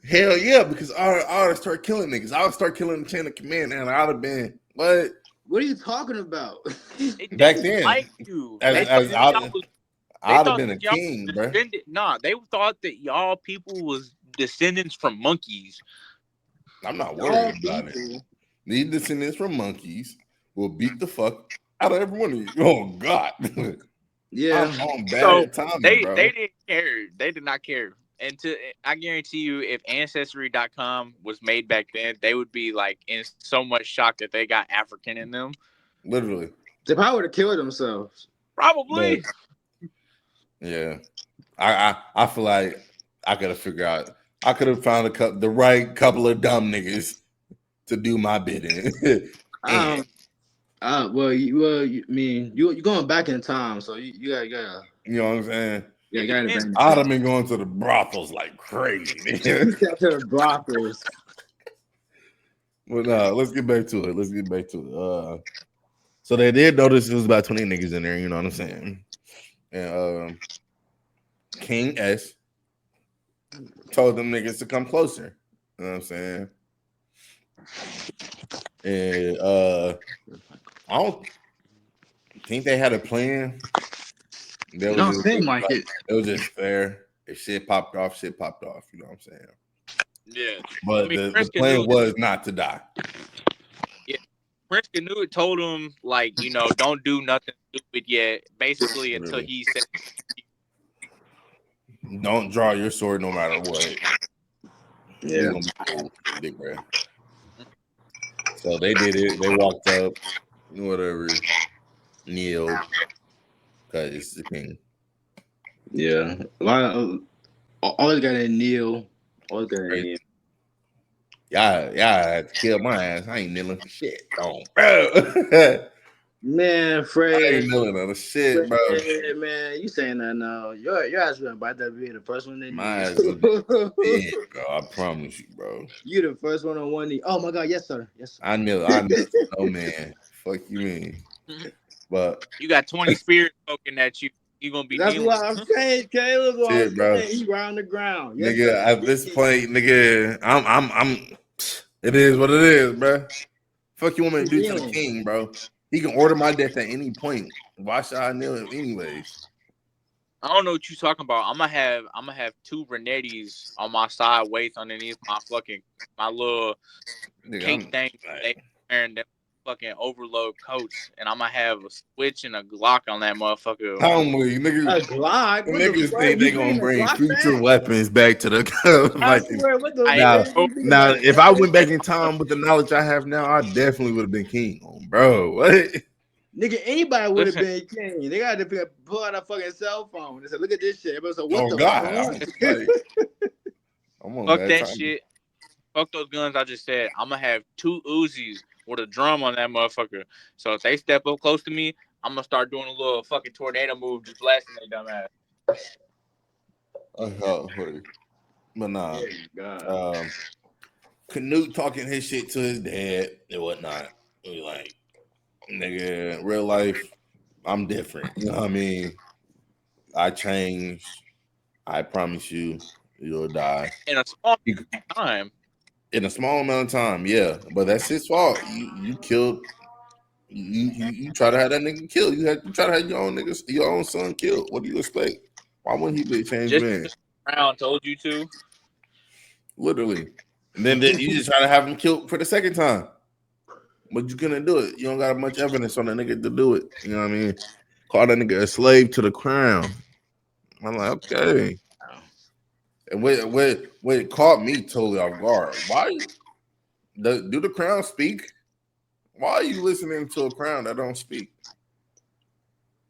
Hell yeah, because I would have started killing niggas. I would start killing the chain of command, and I'd have been. What are you talking about? Back then, I'd have been a king, bro. They thought that y'all people was descendants from monkeys. I'm not worried about it. These descendants from monkeys will beat the fuck out of every one of you. Oh God. Yeah. I'm bad So at timing, they bro. didn't care. They did not care. And I guarantee you, if Ancestry.com was made back then, they would be like in so much shock that they got African in them. Literally. They probably would have killed themselves. Probably. But yeah, I feel like I could have figured out. I could have found the right couple of dumb niggas to do my bidding. And You going back in time, so you gotta you know what I'm saying? yeah, It you gotta depends. advantage. I'd have been going to the brothels like crazy. You said to the brothels. But let's get back to it. So they did notice there was about 20 niggas in there, you know what I'm saying? And King S told them niggas to come closer. You know what I'm saying? And I don't think they had a plan. They Don't was seem like it. it was just fair. If shit popped off, you know what I'm saying? Yeah. But I mean, the Prince plan Canute, was not to die. Prince Canute told him, like, don't do nothing stupid yet, basically until he said, Don't draw your sword no matter what. Yeah. We gonna be cool, big bro. So they did it. They walked up, whatever, kneeled, because it's the king. Yeah. A lot of always gotta kneel. Always gotta kneel. Y'all had to kill my ass. I ain't kneeling for shit, bro. I Man, Fred. ain't kneeling on the shit, bro. Man, you saying that now? Your ass was about to be the first one that My ass would be dead, bro. I promise you, bro. You the first one on one knee. Oh my god, yes sir, yes sir. I kneel for no man. Fuck you mean? But you got 20 spirits poking at you. You gonna be That's kneeling. what I'm saying, Caleb. What shit, I'm bro. saying. He right on the ground. Yes, Nigga, sir. at this point, nigga, I'm. It is what it is, bro. Fuck you want me to do to the king, bro? He can order my death at any point. Why should I kneel him anyways? I don't know what you talking about. I'm gonna have two Renettis on my side waist underneath my little Nigga, cape thing. They wearing them fucking overload coats, and I'm gonna have a switch and a Glock on that motherfucker. I'm with you, nigga. A Glock. What the Niggas fuck? think You they gonna bringing a bring Glock future back? weapons back to the I like swear, what the I fuck? hope now. If I went back in time with the knowledge I have now, I definitely would have been king, bro. What? Nigga, anybody would have Listen. been king. They got to pull out a fucking cell phone. They said, "Look at this shit." Everybody said, "What Oh the God, fuck?" I'm on Fuck bad that time. shit. Fuck those guns I just said. I'm gonna have two Uzis with a drum on that motherfucker. So if they step up close to me, I'm gonna start doing a little fucking tornado move, just blasting their dumb ass. But nah, God. Canute talking his shit to his dad and whatnot. He like, nigga, in real life, I'm different. You know what I mean? I changed. I promise you, you'll die In a small time. in a small amount of time. Yeah, but that's his fault. You killed. You try to have that nigga killed. You try to have your own son killed. What do you expect? Why wouldn't he be a changed Just man? Brown told you to. Literally. And then you just try to have him killed for the second time. But you couldn't do it. You don't got much evidence on that nigga to do it. You know what I mean? Call that nigga a slave to the crown. I'm like, okay. And what caught me totally off guard. Why do the crown speak? Why are you listening to a crown that don't speak?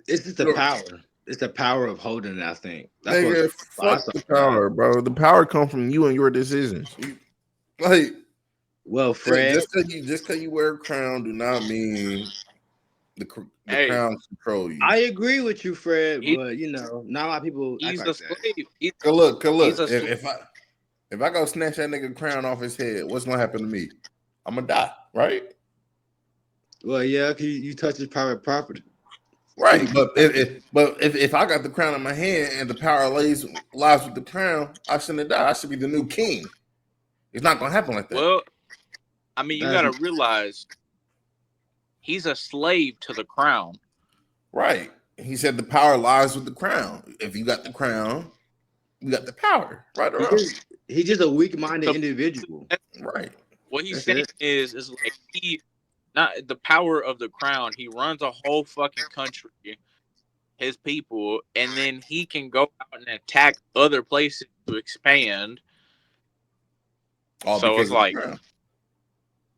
It's just the power. It's the power of holding it, I think. That's Nigga, fuck the power, bro. The power comes from you and your decisions. Like, well, Fred, just cause you wear a crown do not mean the crown control you. I agree with you, Fred, but not a lot of people act He's like a that. slave. Look. He's a If I go snatch that nigga crown off his head, what's gonna happen to me? I'm gonna die, right? Well, yeah, you touch his private property. Right, but if I got the crown in my hand and the power lies with the crown, I shouldn't have died. I should be the new king. It's not gonna happen like that. Well, I mean, you gotta realize he's a slave to the crown. Right. He said the power lies with the crown. If you got the crown, you got the power. Right or wrong. He's just a weak-minded individual. Right. What he's saying is like he not the power of the crown. He runs a whole fucking country, his people, and then he can go out and attack other places to expand. All So because it's of the like, crown.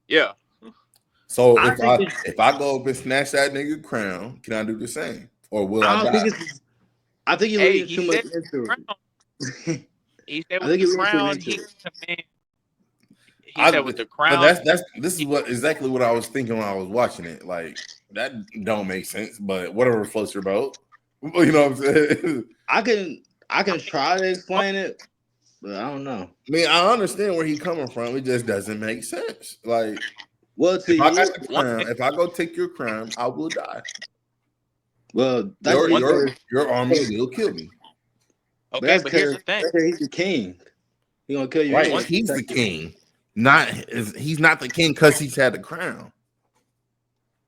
yeah. So I think if I go up and snatch that nigga crown, can I do the same, or will I I don't die? think it's. I think you're Hey, reading he too much said into crown. it. He said I with think the you're reading too crown, into he it. can command. He said with the But crown, this is what exactly what I was thinking when I was watching it. Like that don't make sense, but whatever floats your boat. You know what I'm saying? I can try to explain it, but I don't know. I mean, I understand where he's coming from. It just doesn't make sense. Like Well, to if I got you, the one crown, thing, if I go take your crown, I will die. well, that's Your one thing. your because, your army will kill me. but Okay, but here's the thing. that's 'cause he's the king. He gonna kill you Right? anyway. One, He's the king. He's not the king because he's had the crown.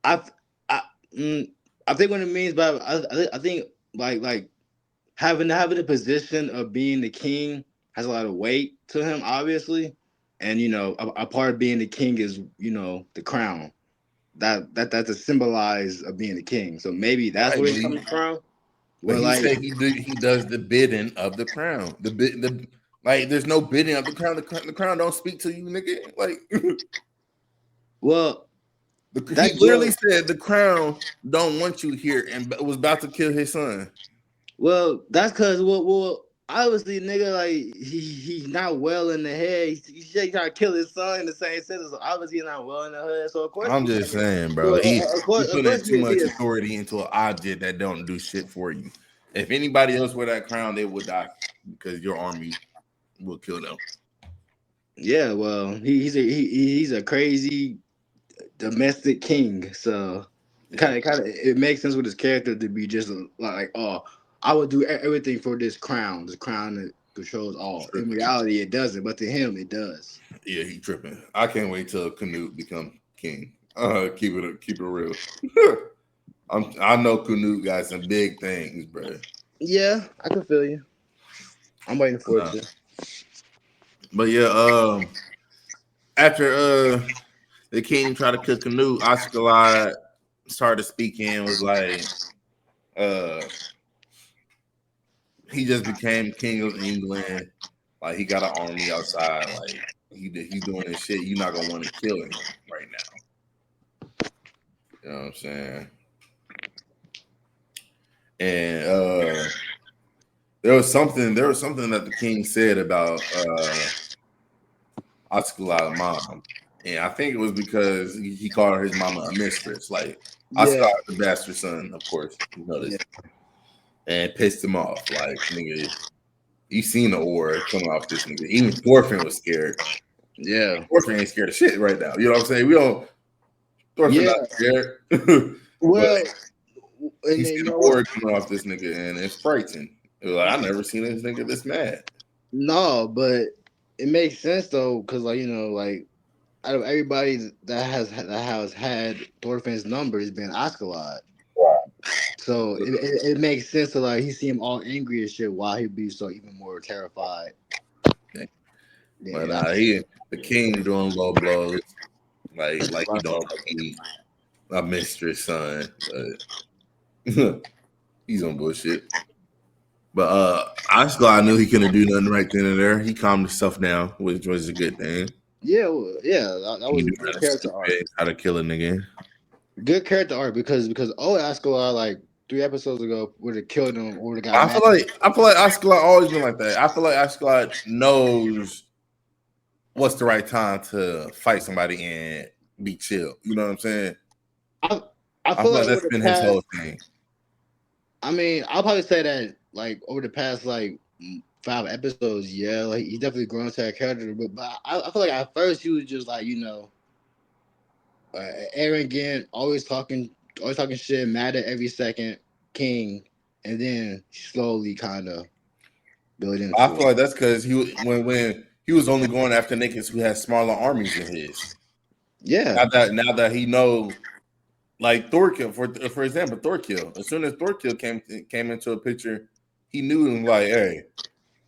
I I I think what it means by I think like having the position of being the king has a lot of weight to him, obviously, and a part of being the king is the crown that's a symbolize of being the king. So maybe that's Right, where it's coming from. but Where he like said he does the bidding of the crown. The like there's no bidding of the crown. The crown don't speak to you, nigga. Like well he that literally well said the crown don't want you here and was about to kill his son. well that's because obviously nigga like he's not well in the head. He said he trying to kill his son in the same sentence. So obviously he's not well in the head. So of course I'm just saying, so bro. He of putting course too much he authority into an object that don't do shit for you. If anybody else wear that crown, they would die because your army will kill them. Yeah, well, he's a crazy domestic king, so Yeah, it makes sense with his character to be just like, oh, I would do everything for this crown that controls all. In tripping. reality, it doesn't, but to him, it does. Yeah, he tripping. I can't wait till Canute become king. Keep it real. I know Canute got some big things, bro. Yeah, I can feel you. I'm waiting for it to. But yeah, after the king tried to kill Canute, Oscar started speaking. Was like, uh, he just became king of England. Like he got an army outside. Like he's doing this shit. You're not gonna want to kill him right now. You know what I'm saying? And there was something that the king said about Oscar's mom, and I think it was because he called his mama a mistress. Like Oscar, Yeah, the bastard son, of course, you know yeah, this, and pissed him off. Like nigga, you seen the aura coming off this nigga. Even Thorfinn was scared. yeah, Thorfinn ain't scared of shit right now. You know what I'm saying? We don't. Thorfinn yeah. not scared, but Well, and he's then, seen you the know what? aura coming off this nigga, and it's frightening. It was like I never seen this nigga this mad. No, but it makes sense though, because like out of everybody that has had Thorfinn's number has been Askeladd. So it makes sense to like he see him all angry and shit while he'd be so even more terrified. But Yeah, the king doing low blows, like he don't that's, know he a mistress son, but he's on bullshit. But I knew he couldn't do nothing right then and there. He calmed himself down, which was a good thing. yeah, well, yeah. That He was a knew good character arc. how to kill a nigga. Good character arc because Askeladd like 3 episodes ago would have killed him or would have got mad. I feel like Oscar always been like that. I feel like Oscar knows what's the right time to fight somebody and be chill. You know what I'm saying? I I I feel feel like like over that's the been his past. whole thing. I mean, I'll probably say that like over the past like 5 episodes, yeah, like he's definitely grown to that character. But I feel like at first he was just like arrogant, always talking shit, mad at every second, king, and then slowly kind of build I into feel it. like that's because when he was only going after niggas who had smaller armies than his. Yeah, Now that he know, like Thorkill, for example, Thorkill. As soon as Thorkill came into a picture, he knew him like, hey,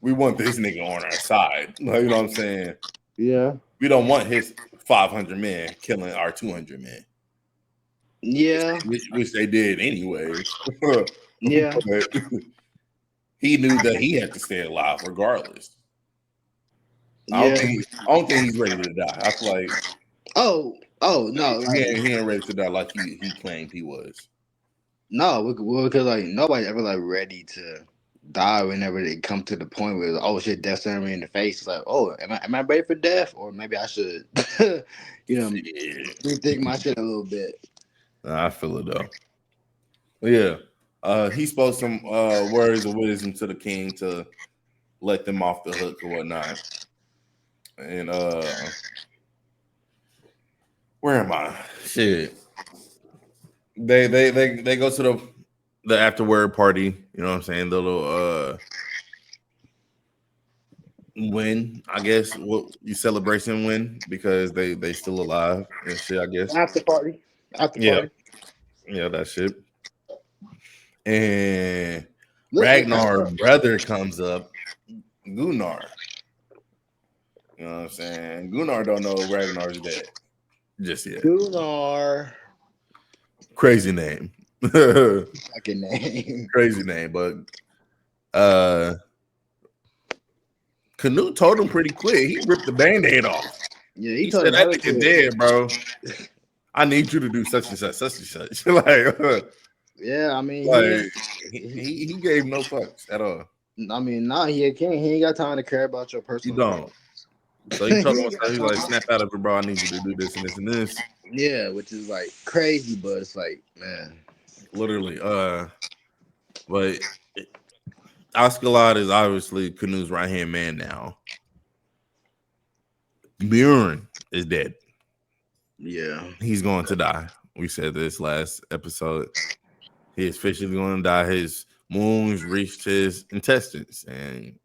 we want this nigga on our side. Like, you know what I'm saying? yeah, We don't want his 500 men killing our 200 men. Yeah. which they did anyways. Yeah. But he knew that he had to stay alive regardless. Yeah. I don't think he's ready to die. I feel like Oh no, like he ain't ready to die like he claimed he was. no, because like nobody ever like ready to die whenever they come to the point where oh shit, death staring me in the face. It's like, oh, am I ready for death? Or maybe I should rethink my shit a little bit. I feel it though. But yeah. He spoke some words of wisdom to the king to let them off the hook or whatnot. And where am I? Shit. They go to the afterward party, you know what I'm saying? The little win, I guess. What you celebration win because they still alive and shit, I guess. After party. Yeah. Yeah, that shit. And Listen, Ragnar's brother comes up, Gunnar. You know what I'm saying? Gunnar don't know Ragnar's dead just yet. Gunnar. Crazy name. Fucking name. Crazy name, but Canute told him pretty quick. He ripped the band-aid off. Yeah, He told said, him that nigga dead, bro. I need you to do such and such. Like, yeah, I mean, like he gave no fucks at all. I mean, nah, he can't. He ain't got time to care about your You personal. don't. So he told him, he's like, snap out of it, bro. I need you to do this and this and this. Yeah, which is like crazy, but it's like, man, Literally. But Askeladd is obviously Canute's right hand man now. Bjorn is dead. Yeah, he's going to die. We said this last episode. He is officially going to die. His wounds reached his intestines, and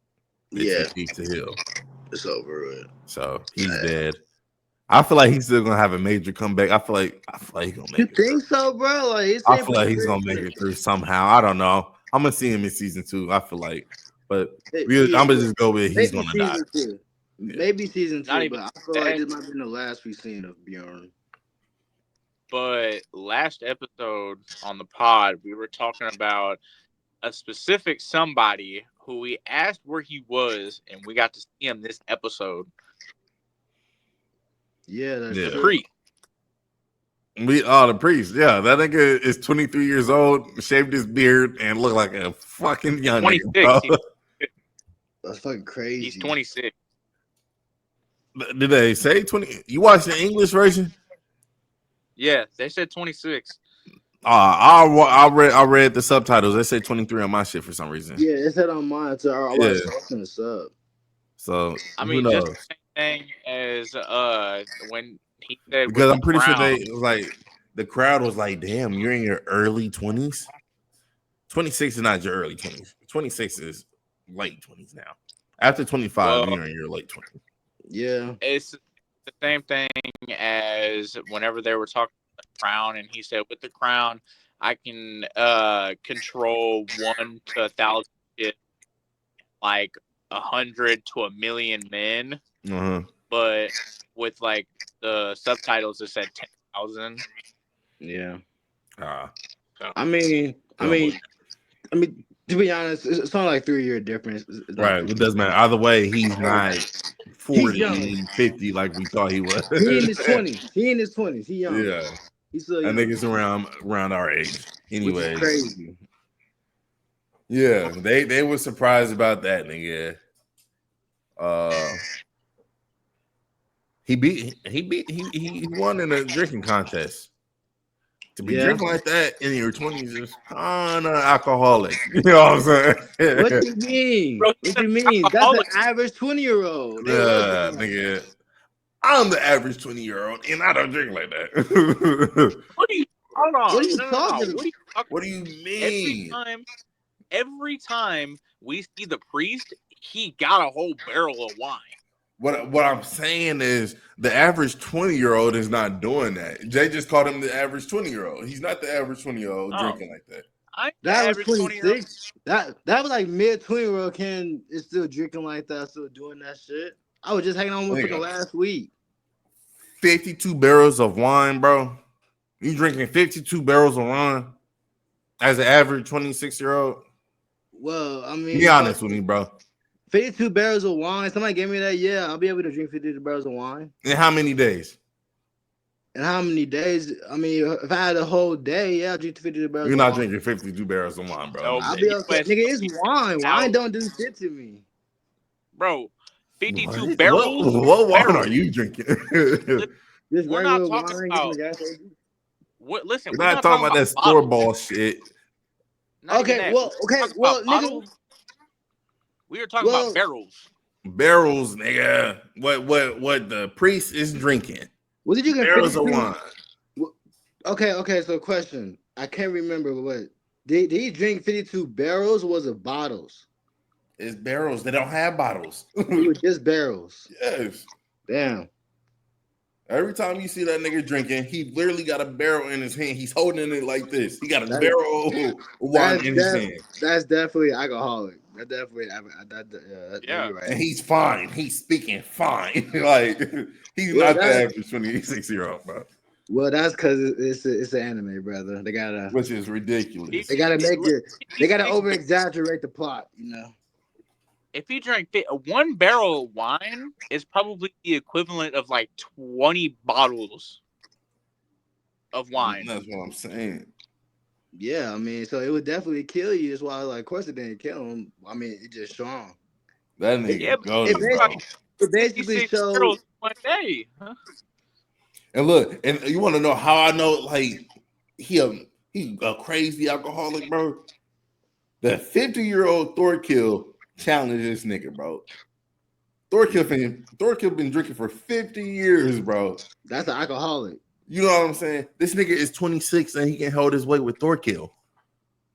it took weeks to heal. It's over with. So he's dead. I feel like he's still gonna have a major comeback. I feel like he's gonna make it. You think so, bro? Like, I feel like he's gonna make it through somehow. I don't know. I'm gonna see him in season 2. I feel like, but I'm gonna just go with he's gonna die. Maybe season 2, but I feel like that. this might be the last we've seen of Bjorn. But last episode on the pod, we were talking about a specific somebody who we asked where he was, and we got to see him this episode. Yeah, that's the priest. The priest. Yeah, that nigga is 23 years old, shaved his beard, and looked like a fucking young 26. nigga. That's fucking crazy. He's 26. Did they say 20? You watched the English version? Yeah, they said 26. I read the subtitles. They said 23 on my shit for some reason. Yeah, it said on mine too. I was talking this up. So I mean, just the same thing as when he said, because I'm pretty sure the crowd was like, "Damn, you're in your early 20s." 26 is not your early 20s. 26 is late 20s now. After 25, you're in your late 20s. Yeah, it's the same thing as whenever they were talking about the crown, and he said, "With the crown, I can control 1 to 1,000 shit, like 100 to 1,000,000 men." But with like the subtitles, it said 10,000. Yeah. So. I mean, to be honest, it's only like 3-year difference. Right. It doesn't matter. Either way, he's not 40, 50 like we thought he was. He in his 20s. He young. Yeah. He's still young. I think it's around our age. Anyways. Crazy. Yeah, they were surprised about that, nigga. He won in a drinking contest. To be drinking like that in your 20s is kind of alcoholic. You know what I'm saying? What you mean? What you mean? That's an average 20-year-old. Yeah, nigga. I'm the average 20-year-old, and I don't drink like that. What do you? Hold on. What are you talking about? What do you mean? Every time we see the priest, he got a whole barrel of wine. What I'm saying is the average 20-year-old is not doing that. Jay just called him the average 20-year-old. He's not the average 20-year-old drinking like that. That was 26. That was like mid 20-year-old Ken is still drinking like that, still doing that shit. I was just hanging on with for the last week. 52 barrels of wine, bro. You drinking 52 barrels of wine as an average 26-year-old? Well, I mean, Be honest with me, bro. 52 barrels of wine. Somebody gave me that. Yeah, I'll be able to drink 52 barrels of wine. In how many days? And how many days? I mean, if I had a whole day, yeah, I'll drink 52 barrels You're of not wine. drinking 52 barrels of wine, bro. No, I'll be okay. Nigga, it's wine. Wine don't do shit to me. Bro, 52 What? barrels. What wine barrels. are you drinking? This We're not regular talking wine. about. Gas station. Listen, We're not talking about that store ball shit. Okay, well, nigga. We were talking about barrels. Barrels, nigga. What the priest is drinking? Was it drinking barrels of wine? Okay. So, question. I can't remember what. Did he drink 52 barrels or was it bottles? It's barrels. They don't have bottles. It was just barrels. Yes. Damn. Every time you see that nigga drinking, he literally got a barrel in his hand. He's holding it like this. He got a barrel of wine in his hand. That's definitely alcoholic. That's definitely yeah. You're right. And he's fine. He's speaking fine. Like he's not the average 26-year-old, bro. Well, that's because it's an anime, brother. They gotta, which is ridiculous. They gotta make it. They gotta over exaggerate the plot, you know. If you drink 1 barrel of wine, is probably the equivalent of like 20 bottles of wine. That's what I'm saying. Yeah, I mean, so it would definitely kill you. That's why, like, of course, it didn't kill him. I mean, it's just strong. That nigga it basically shows 1 day. Huh? And look, and you want to know how I know? Like, he a crazy alcoholic, bro. The 50-year-old Thorkill challenged this nigga, bro. Thorkill been drinking for 50 years, bro. That's an alcoholic. You know what I'm saying? This nigga is 26 and he can hold his weight with Thorkill.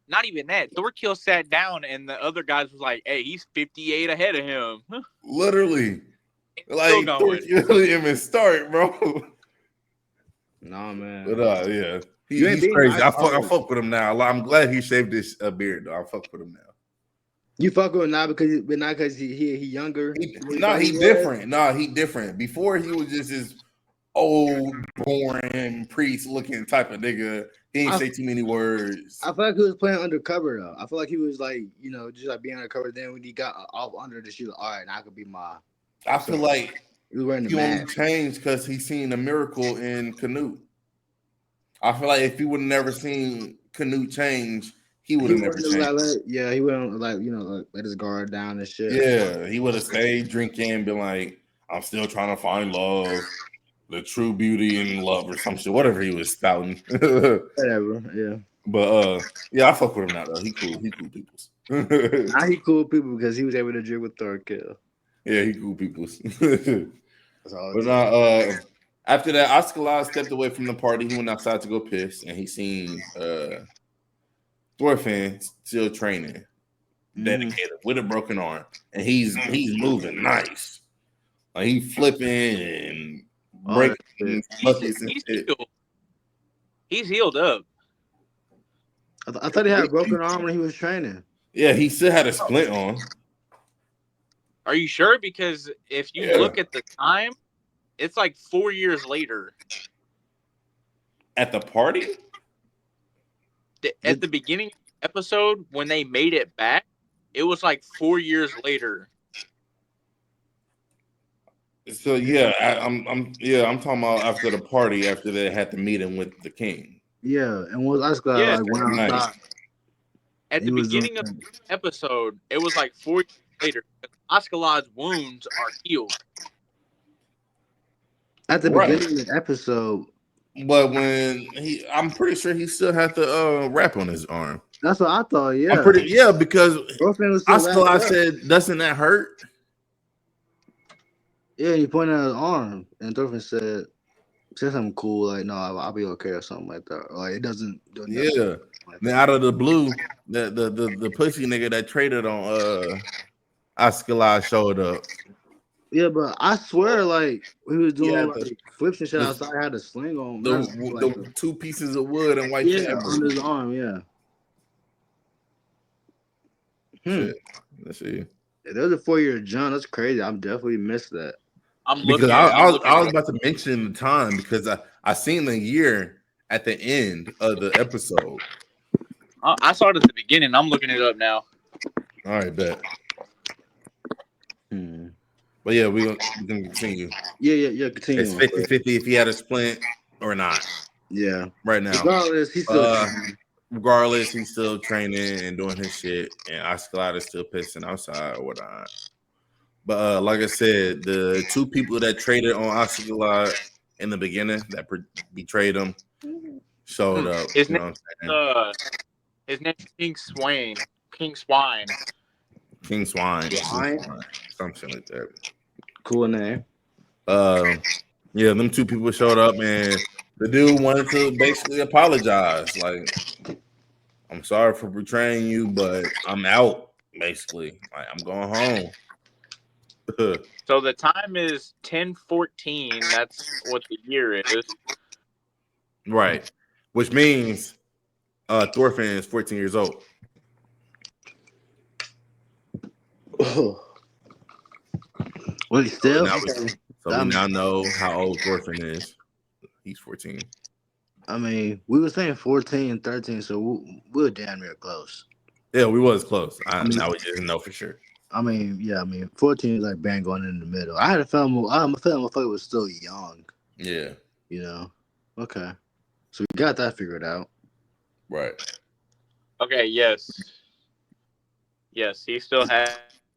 Not even that. Thorkill sat down and the other guys was like, "Hey, he's 58 ahead of him." Literally, like Thorkill didn't even start, bro. Nah, man. But yeah, he's crazy. I fuck with him now. I'm glad he shaved his beard, though. I fuck with him now. You fuck with him now because he younger. He different. Nah, he different. Before he was just this old, boring priest looking type of nigga. He ain't say too many words. I feel like he was playing undercover though. I feel like he was like, you know, just like being undercover. Then when he got off under the shoe, like, all right, now I could be my. I feel like he was wearing the he mask. only changed because he seen a miracle in Canute. I feel like if he would have never seen Canute change, he would have never changed. He wouldn't let his guard down and shit. Yeah, he would have stayed drinking and been like, I'm still trying to find love. The true beauty in love or some shit, whatever he was spouting. Whatever, yeah. But yeah, I fuck with him now though. He cool peoples. Now he cool people because he was able to drink with Thorkill. Yeah, he cool peoples. But after that, Oscar stepped away from the party. He went outside to go piss, and he seen Thorfinn still training, dedicated with a broken arm, and he's moving nice, like he flipping and breaking buckets and shit. He's healed up. I thought he had a broken arm when he was training. Yeah, he still had a splint on. Are you sure? Because if you look at the time, it's like 4 years later. At the party? At the beginning of the episode, when they made it back, it was like 4 years later. So yeah, I'm talking about after the party, after they had the meeting with the king. Yeah, and was Oscar went outside. At the beginning of the episode, it was like 4 years later. Oscalad's wounds are healed. At the beginning of the episode. But when I'm pretty sure he still had the wrap on his arm. That's what I thought, yeah. Because Oscalad said, doesn't that hurt? Yeah, he pointed at his arm, and Thorfinn said something cool, like, no, I'll be okay or something like that. Like, it doesn't do nothing. Yeah. Then out of the blue, the pussy nigga that traded on Oscalad showed up. Yeah, but I swear, like, he was doing flips and shit outside. I had a sling on. The 2 pieces of wood and white fabric on his arm, yeah. Shit. Let's see. Yeah, there's a 4-year jump. That's crazy. I'm definitely missed that. I was about to mention the time because I seen the year at the end of the episode. I saw it at the beginning. I'm looking it up now. All right, bet. Hmm. But yeah, we gonna continue. Yeah. Continue. It's 50-50 if he had a splint or not. Yeah. Right now. Regardless, he's still. Regardless, he's still training and doing his shit, and Oscalade is still pissing outside or whatnot. But like I said, the two people that traded on Oscalade in the beginning that betrayed him showed up. His name is King Swain. King Swine. King Swine. Something like that. Cool name. Yeah, them two people showed up, and the dude wanted to basically apologize. Like, I'm sorry for betraying you, but I'm out. Basically, like, I'm going home. So the time is 10:14. That's what the year is. Right. Which means Thorfinn is 14 years old. Wait, still? So we now know how old Thorfinn is. He's 14. I mean, we were saying 14 and 13, so we were damn near close. Yeah, we was close. Now we didn't know for sure. I mean, 14 is like bang going in the middle. I had a feeling motherfucker was still young. Yeah. You know? Okay. So we got that figured out. Right. Okay, yes. Yes, he still has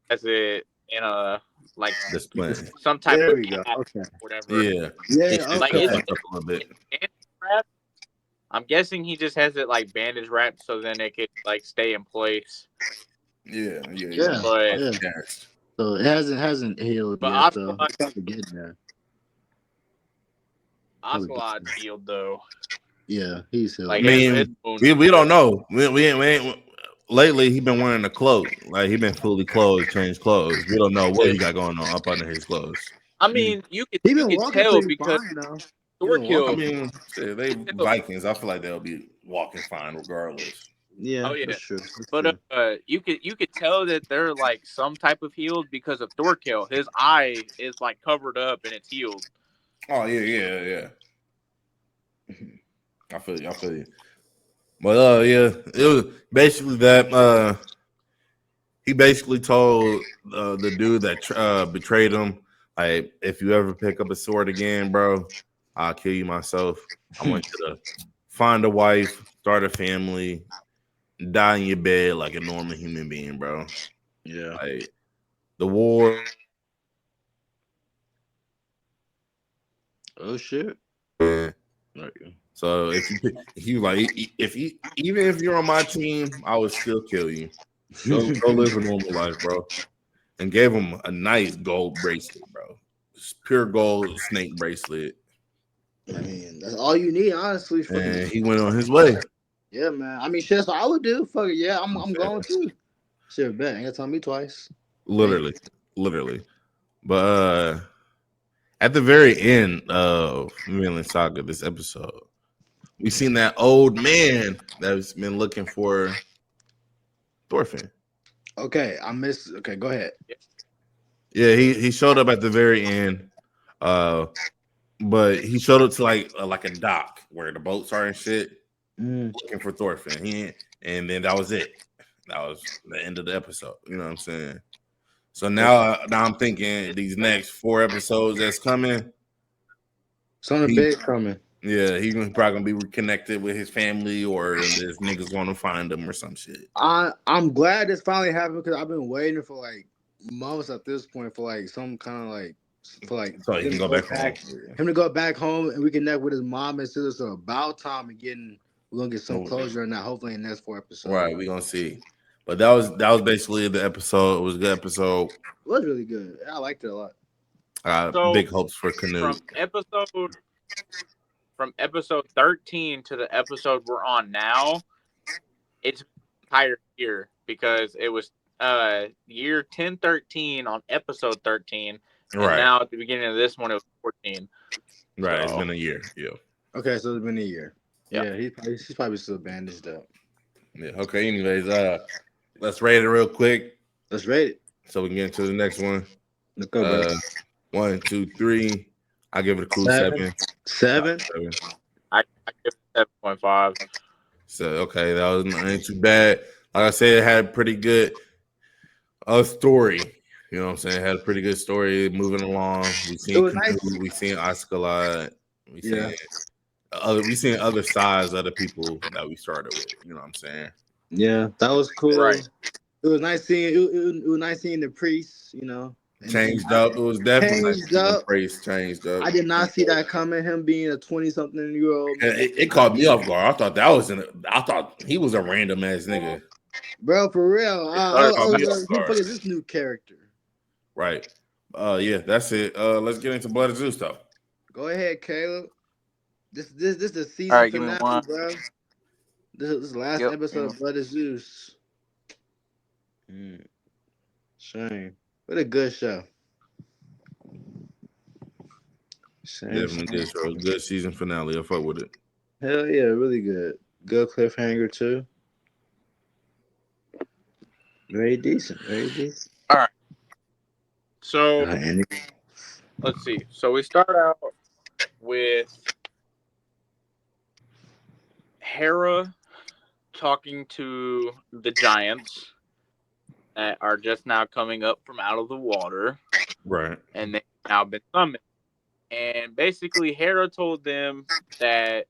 it in a like some type of whatever. Yeah. Like it's up a little bit. Wrapped? I'm guessing he just has it like bandage wrapped so then it could like stay in place. Yeah. But so it hasn't healed but yet, though. It's probably getting there. Oscalade's healed though. Yeah, he's healed. Like, I mean, we don't know. We ain't lately he been wearing a cloak. Like, he been fully clothed, changed clothes. We don't know what he got going on up under his clothes. I mean, you could tell because Thor killed. I mean, they Vikings. I feel like they'll be walking fine regardless. Yeah, that's true. But you could tell that they're like some type of healed because of Thorkill. His eye is like covered up and it's healed. Oh yeah. I feel you. But it was basically that. He basically told the dude that betrayed him, like, if you ever pick up a sword again, bro, I'll kill you myself. I want you to find a wife, start a family, die in your bed like a normal human being, bro. Yeah. Like, the war. Oh shit. Yeah. So even if you're on my team, I would still kill you. Go live a normal life, bro. And gave him a nice gold bracelet, bro. Just pure gold snake bracelet. I mean, that's all you need, honestly. And he went on his way. Yeah, man. I mean, shit, that's what I would do. Fuck it, yeah, I'm going too. Shit, bet. Ain't gonna tell me twice. Literally. But at the very end of Vinland Saga, this episode, we seen that old man that's been looking for Thorfinn. Okay, Okay, go ahead. Yeah, he showed up at the very end, but he showed up to like a dock where the boats are and shit, looking for Thorfinn. And then that was it. That was the end of the episode. You know what I'm saying? So now I'm thinking these next 4 episodes that's coming, something big coming. Yeah, he's probably gonna be reconnected with his family, or this nigga's gonna find him or some shit. I'm glad this finally happened because I've been waiting for like months at this point for like some kind of like so he can go back home. Him to go back home and we connect with his mom and sister. So about time and we're gonna get some closure on that. Hopefully in the next 4 episodes. Right, we're gonna see. But that was basically the episode. It was a good episode. It was really good. I liked it a lot. So, big hopes for Canoe. From episode 13 to the episode we're on now, it's entire year because it was year 1013 on episode 13, and now at the beginning of this one it was 14. Right, it's been a year. Yeah. Okay, so it's been a year. Yeah, he's probably still bandaged up. Yeah. Okay. Anyways, let's rate it real quick. Let's rate it so we can get into the next one. Let's go, bro. 1, 2, 3. I give it a cool 7. 7. I give it 7.5. So okay, that ain't too bad. Like I said, it had a pretty good story. You know what I'm saying? It had a pretty good story moving along. We It seen was Canoe, nice. we seen Oscar, we Yeah. seen other sides of the people that we started with. You know what I'm saying? Yeah, that was cool. Right. It was nice seeing it was nice seeing the priests, and Changed up. It was definitely nice changed to see the up. praise changed up. I did not see that coming. Him being a 20-something-year-old, And it caught me off guard. I thought that was I thought he was a random ass nigga. bro, for real. It started Caught I me was off like, who the fuck guard. is this new character? Right. Yeah, that's it. Let's get into Blood of Zeus though. Go ahead, Caleb. This is the All season right, give me finale, one. bro. This is the last Yep. episode of Blood of Zeus. Shame. What a good show. Definitely good show. Good season finale. I fuck with it. Hell yeah, really good. Good cliffhanger too. Very decent. Very decent. All right. So And let's see. So we start out with Hera talking to the giants that are just now coming up from out of the water, Right. and they've now been summoned. And basically, Hera told them that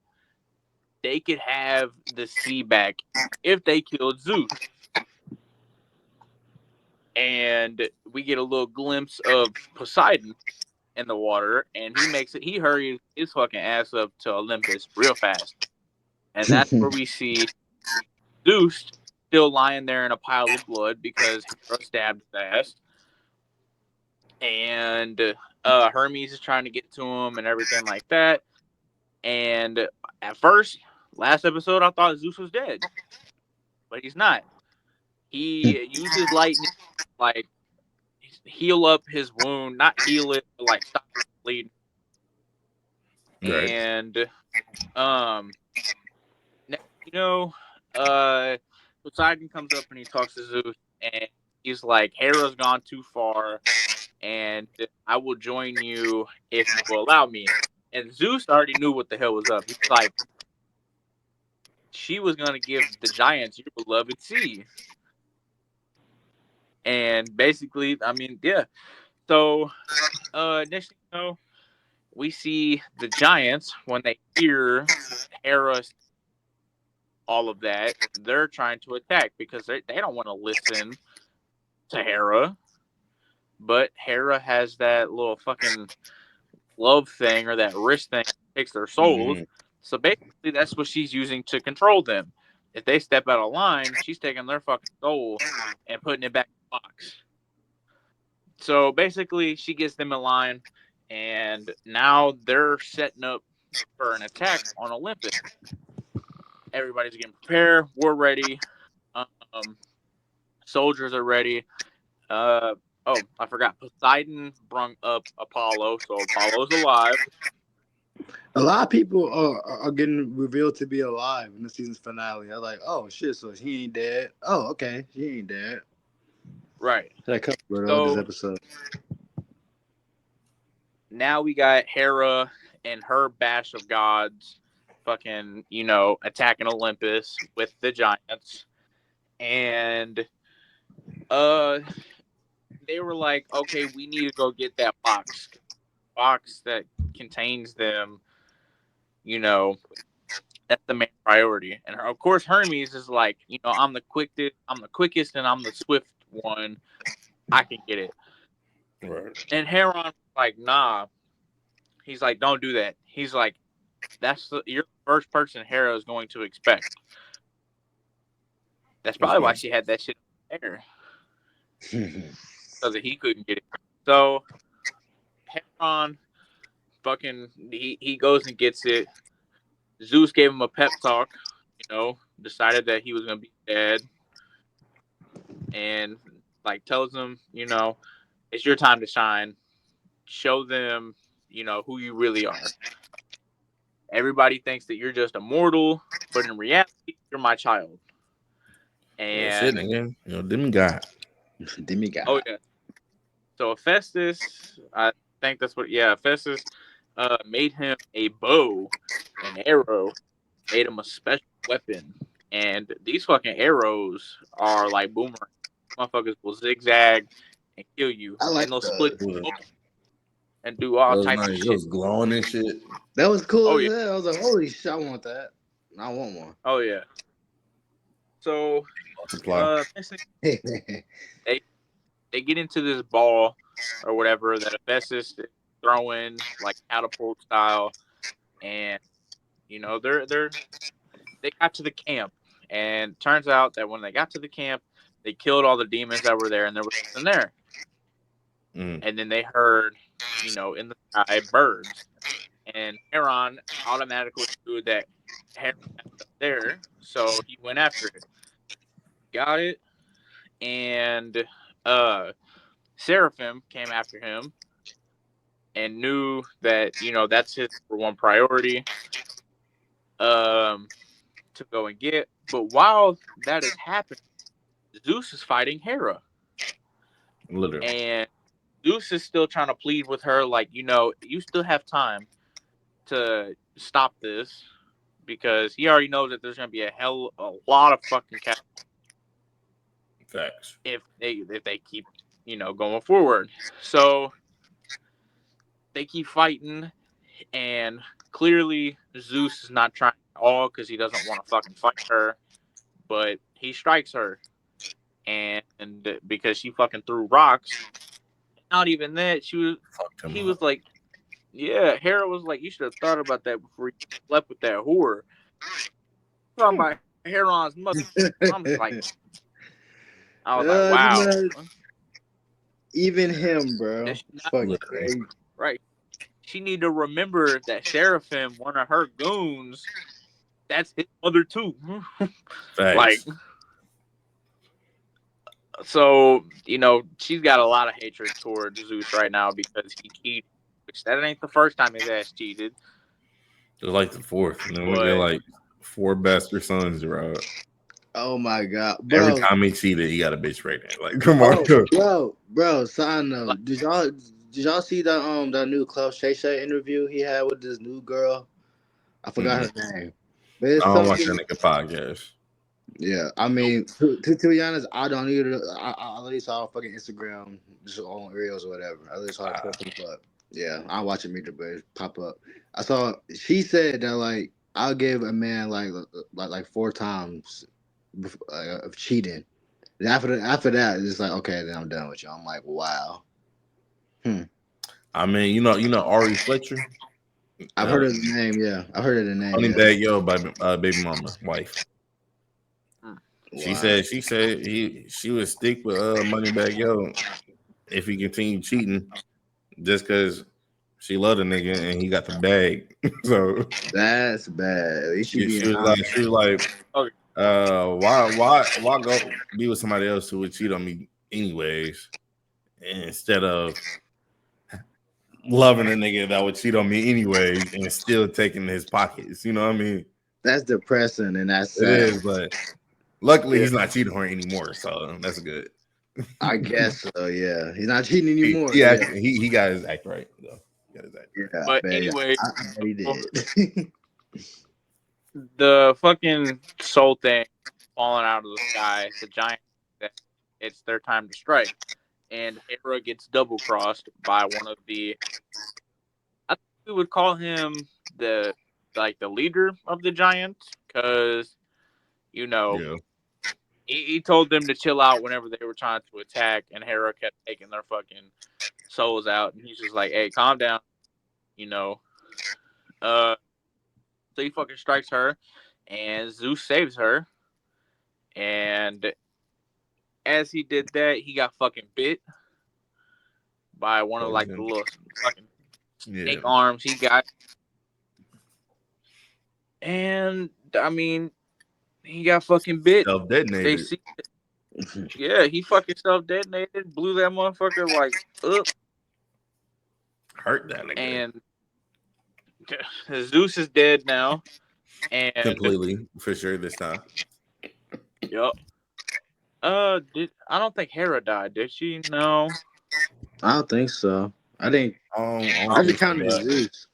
they could have the sea back if they killed Zeus. And we get a little glimpse of Poseidon in the water, and he hurries his fucking ass up to Olympus real fast. And that's where we see Zeus still lying there in a pile of blood because Hera stabbed his ass. And Hermes is trying to get to him and everything like that. And at first, last episode, I thought Zeus was dead, but he's not. He uses lightning like heal up his wound, not heal it, but like stop it bleeding. Right. And Poseidon comes up and he talks to Zeus, and he's like, Hera's gone too far, and I will join you if you will allow me. And Zeus already knew what the hell was up. He's like, she was going to give the giants your beloved sea. And basically, I mean, yeah. So, next thing you know, we see the giants, when they hear Hera, all of that, they're trying to attack because they don't want to listen to Hera. But Hera has that little fucking glove thing or that wrist thing that takes their souls. Mm-hmm. So basically, that's what she's using to control them. If they step out of line, she's taking their fucking soul and putting it back in the box. So basically, she gets them in line, and now they're setting up for an attack on Olympus. Everybody's getting prepared. We're ready. Soldiers are ready. I forgot. Poseidon brung up Apollo, so Apollo's alive. a lot of people are getting revealed to be alive in the season's finale. I'm like, oh shit, so he ain't dead. Oh, okay, he ain't dead. Right. That covered So this episode. now we got Hera and her bash of gods fucking, attacking Olympus with the giants. And they were like, okay, we need to go get that box that contains them. That's the main priority. And of course, Hermes is like, I'm the quickest, and I'm the swift one. I can get it. Right. And Heron was like, nah. He's like, don't do that. He's like, you're the first person Hera is going to expect. That's probably why she had that shit there. Because he couldn't get it. So Heron fucking he goes and gets it. Zeus gave him a pep talk, decided that he was gonna be dead. And like tells him, it's your time to shine. Show them, who you really are. Everybody thinks that you're just a mortal, but in reality, you're my child. That's it, And nigga. Demigod. Demigod. oh yeah. So Hephaestus, I think that's what. Yeah, Hephaestus made him a bow, an arrow, made him a special weapon. And these fucking arrows are like boomerang. Motherfuckers will zigzag and kill you. I like And they'll split those. and do all was types of nice. It shit. was glowing and shit. That was cool Oh, as yeah. hell. I was like, holy shit, I want that. I want one. Oh, yeah. So, Multiply. next thing, they get into this ball or whatever that Hephaestus is throwing, like catapult style. And, they got to the camp. And turns out that when they got to the camp, they killed all the demons that were there, and there was nothing there. And then they heard, in the sky, birds. And Heron automatically knew that Heron had stuff there, so he went after it. Got it. And Seraphim came after him and knew that, that's his number one priority to go and get. But while that is happening, Zeus is fighting Hera. Literally. And Zeus is still trying to plead with her, like, you still have time to stop this because he already knows that there's going to be a lot of fucking cats Facts. if they keep, going forward. So they keep fighting, and clearly Zeus is not trying at all because he doesn't want to fucking fight her, but he strikes her. And because she fucking threw rocks, not even that, he was like, yeah, Hera was like, you should have thought about that before you slept with that whore. Talking about Heron's mother. I'm just like, I was like, wow. Even him, bro. Fucking crazy. Right. She need to remember that Seraphim, one of her goons, that's his mother too. Like, so, she's got a lot of hatred towards Zeus right now because he cheated. Which that ain't the first time his ass cheated. It's like the fourth. And then we get like 4 bastard sons, bro. Oh my god, bro! Every time he cheated, he got a bitch pregnant. Like, come on, bro. Side note, did y'all see that new Club Shay Shay interview he had with this new girl? I forgot her name. But it's I don't watch that nigga podcast. Yeah, I mean, to be honest, I don't either. I at least saw fucking Instagram just on reels or whatever. I at least saw it pop up. Yeah, I'm watching Meet the Birds pop up. I saw she said that like I'll give a man like 4 times of cheating. And after that, it's like okay, then I'm done with you. I'm like, wow. I mean, you know Ari Fletcher. I've heard of the name. Yeah, I've heard of the name. Honey Bad Yo by baby mama wife. Wow. She said she would stick with Moneybag Yo if he continued cheating, just because she loved a nigga and he got the bag. So that's bad. She was like, why go be with somebody else who would cheat on me anyways, instead of loving a nigga that would cheat on me anyways and still taking his pockets. You know what I mean? That's depressing and that's sad. It is, but luckily he's not cheating on her anymore, so that's good. I guess so. Yeah, he's not cheating anymore. He got his act right though. He got his act right. Yeah, but anyway, I bet he did. The fucking soul thing falling out of the sky, the giant, it's their time to strike. And Hera gets double crossed by one of the, I think we would call him the leader of the giants, because he told them to chill out whenever they were trying to attack, and Hera kept taking their fucking souls out, and he's just like, hey, calm down, so he fucking strikes her, and Zeus saves her, and as he did that, he got fucking bit by one of the little fucking snake arms he got. And I mean, he got fucking bit. Self-detonated. Yeah, he fucking self-detonated, blew that motherfucker up. Hurt that nigga. And Zeus is dead now. And completely, for sure this time. Yup. I don't think Hera died, did she? No. I don't think so. I think I just counted Zeus.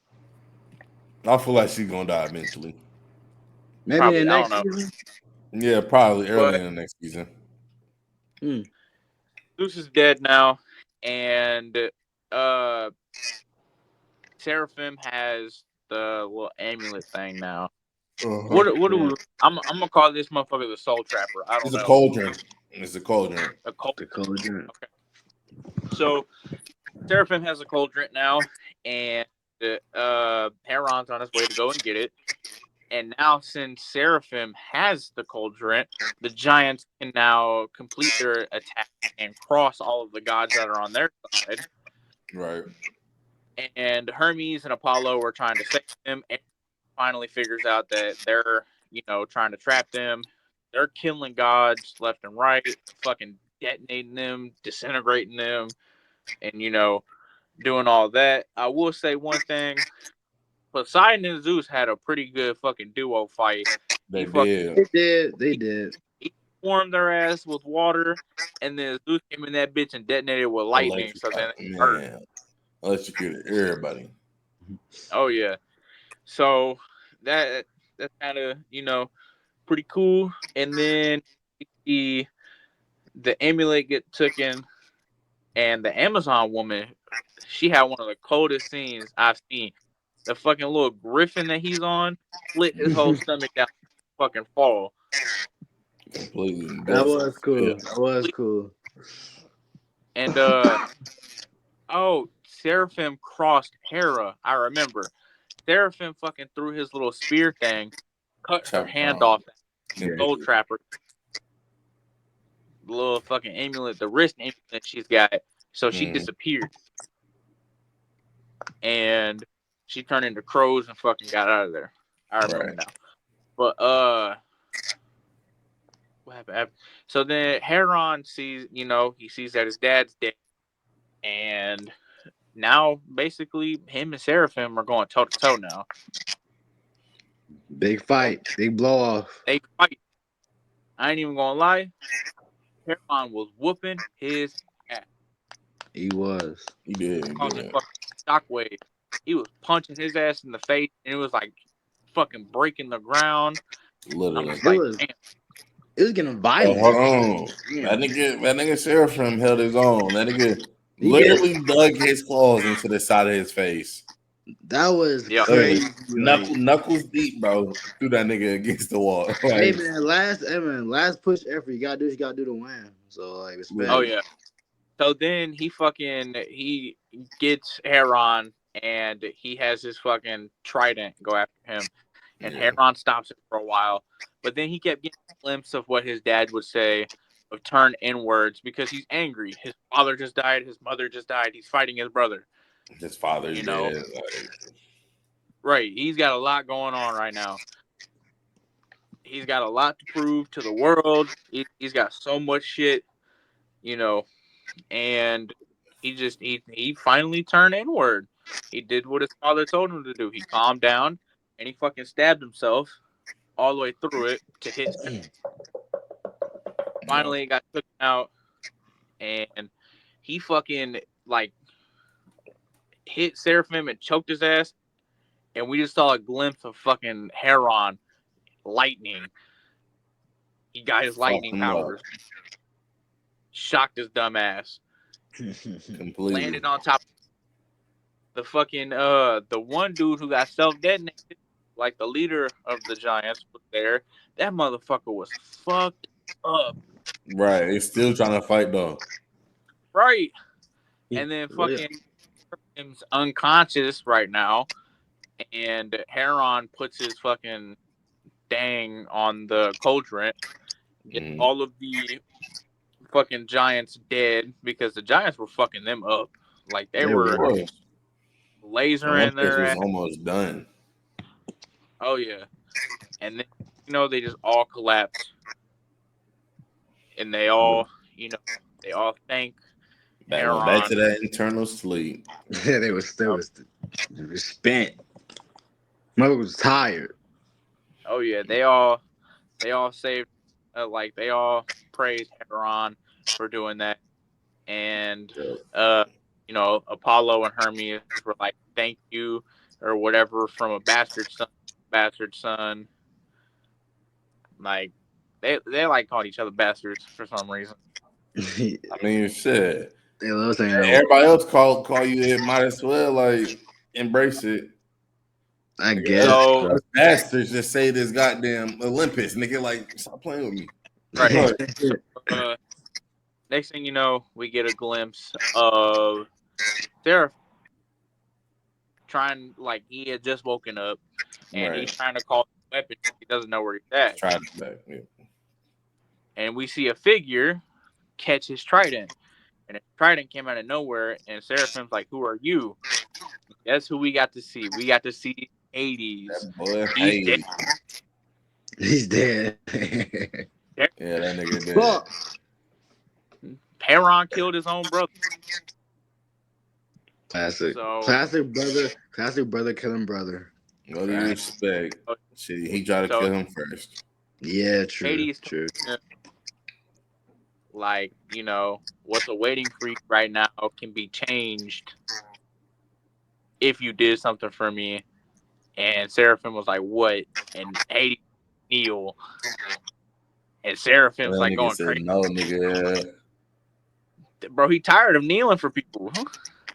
I feel like she's gonna die eventually. Maybe Probably, in the I don't next know. season. Yeah, probably early But in the next season. Zeus is dead now, and Seraphim has the little amulet thing now. What do we? I'm gonna call this motherfucker the Soul Trapper. I don't It's a know. cauldron. It's a cauldron. A cult. The cauldron. Okay. So Seraphim has a cauldron now, and Heron's on his way to go and get it. And now, since Seraphim has the cauldron, the giants can now complete their attack and cross all of the gods that are on their side. Right. And Hermes and Apollo are trying to save them. And finally figures out that they're, trying to trap them. They're killing gods left and right, fucking detonating them, disintegrating them, and, doing all that. I will say one thing. Poseidon and Zeus had a pretty good fucking duo fight. They did. They did. He warmed their ass with water, and then Zeus came in that bitch and detonated with lightning. So then it hurt. Electrocuted everybody. Oh yeah. So that's kind of pretty cool. And then the amulet get taken, and the Amazon woman, she had one of the coldest scenes I've seen. The fucking little griffin that he's on split his whole stomach down, fucking fall. Completely. That was cool. That was cool. And Seraphim crossed Hera. I remember. Seraphim fucking threw his little spear thing, cut her hand off. Soul Trapper, the little fucking amulet, the wrist amulet she's got. So she disappeared, and she turned into crows and fucking got out of there. I remember now. But what happened? So then Heron sees, he sees that his dad's dead, and now basically him and Seraphim are going toe to toe now. Big fight, big blow off. They fight. I ain't even gonna lie. Heron was whooping his ass. He was. He did. Causing fucking shockwave. He was punching his ass in the face, and it was like fucking breaking the ground. Literally. It was getting violent. Hold on. That nigga Seraphim held his own. That nigga literally dug his claws into the side of his face. That was crazy. Knuckles deep, bro. Threw that nigga against the wall. Hey man, last push effort. You gotta do to win. So like, respect. Oh yeah. So then he gets Heron, and he has his fucking trident go after him, and Heron stops it for a while, but then he kept getting a glimpse of what his dad would say of turn inwards because he's angry. His father just died. His mother just died. He's fighting his brother. His father's dead. Right. He's got a lot going on right now. He's got a lot to prove to the world. He's got so much shit, and he finally turned inward. He did what his father told him to do. He calmed down, and he fucking stabbed himself all the way through it to hit. Finally, it got taken out, and he fucking hit Seraphim and choked his ass, and we just saw a glimpse of fucking Heron lightning. He got his lightning powers. Shocked his dumb ass. Completely. Landed on top of the fucking the one dude who got self-detonated, like the leader of the Giants was there. That motherfucker was fucked up. Right. He's still trying to fight though. Right. And then fucking him's unconscious right now. And Heron puts his fucking dang on the cauldron. Get all of the fucking Giants dead because the Giants were fucking them up. Like they were lasering their ass. Was almost done. Oh yeah. And then they just all collapsed. And they all thank Heron. Back to that internal sleep. Yeah, they was spent. Mother was tired. Oh yeah, they all saved, they all praised Heron for doing that, and Apollo and Hermes were like, "Thank you," or whatever from a bastard son. Like they like called each other bastards for some reason. They I mean, shit. love saying that. Everybody else call you it. Might as well like embrace it. I Nigga, guess. So- us bastards just say this goddamn Olympus, nigga. Like, stop playing with me. Right. Next thing you know, we get a glimpse of Sarah trying, like, he had just woken up and Right. he's trying to call the weapon. He doesn't know where he's at. Try it back. Yeah. And we see a figure catch his trident. And the trident came out of nowhere. And Seraphim's like, who are you? That's who we got to see. We got to see Hades. That boy, He's dead. He's dead. Yeah, that nigga dead. Fuck. Heron killed his own brother. Classic. So- Classic brother killing brother. What do you expect? Shit, he tried to So- kill him first. Yeah, true. Hades, True. like, you know, what's awaiting for you right now can be changed if you did something for me. And Seraphim was like, what? And Hades kneel. And Seraphim's That like nigga going said, crazy. no, nigga. Bro, he tired of kneeling for people.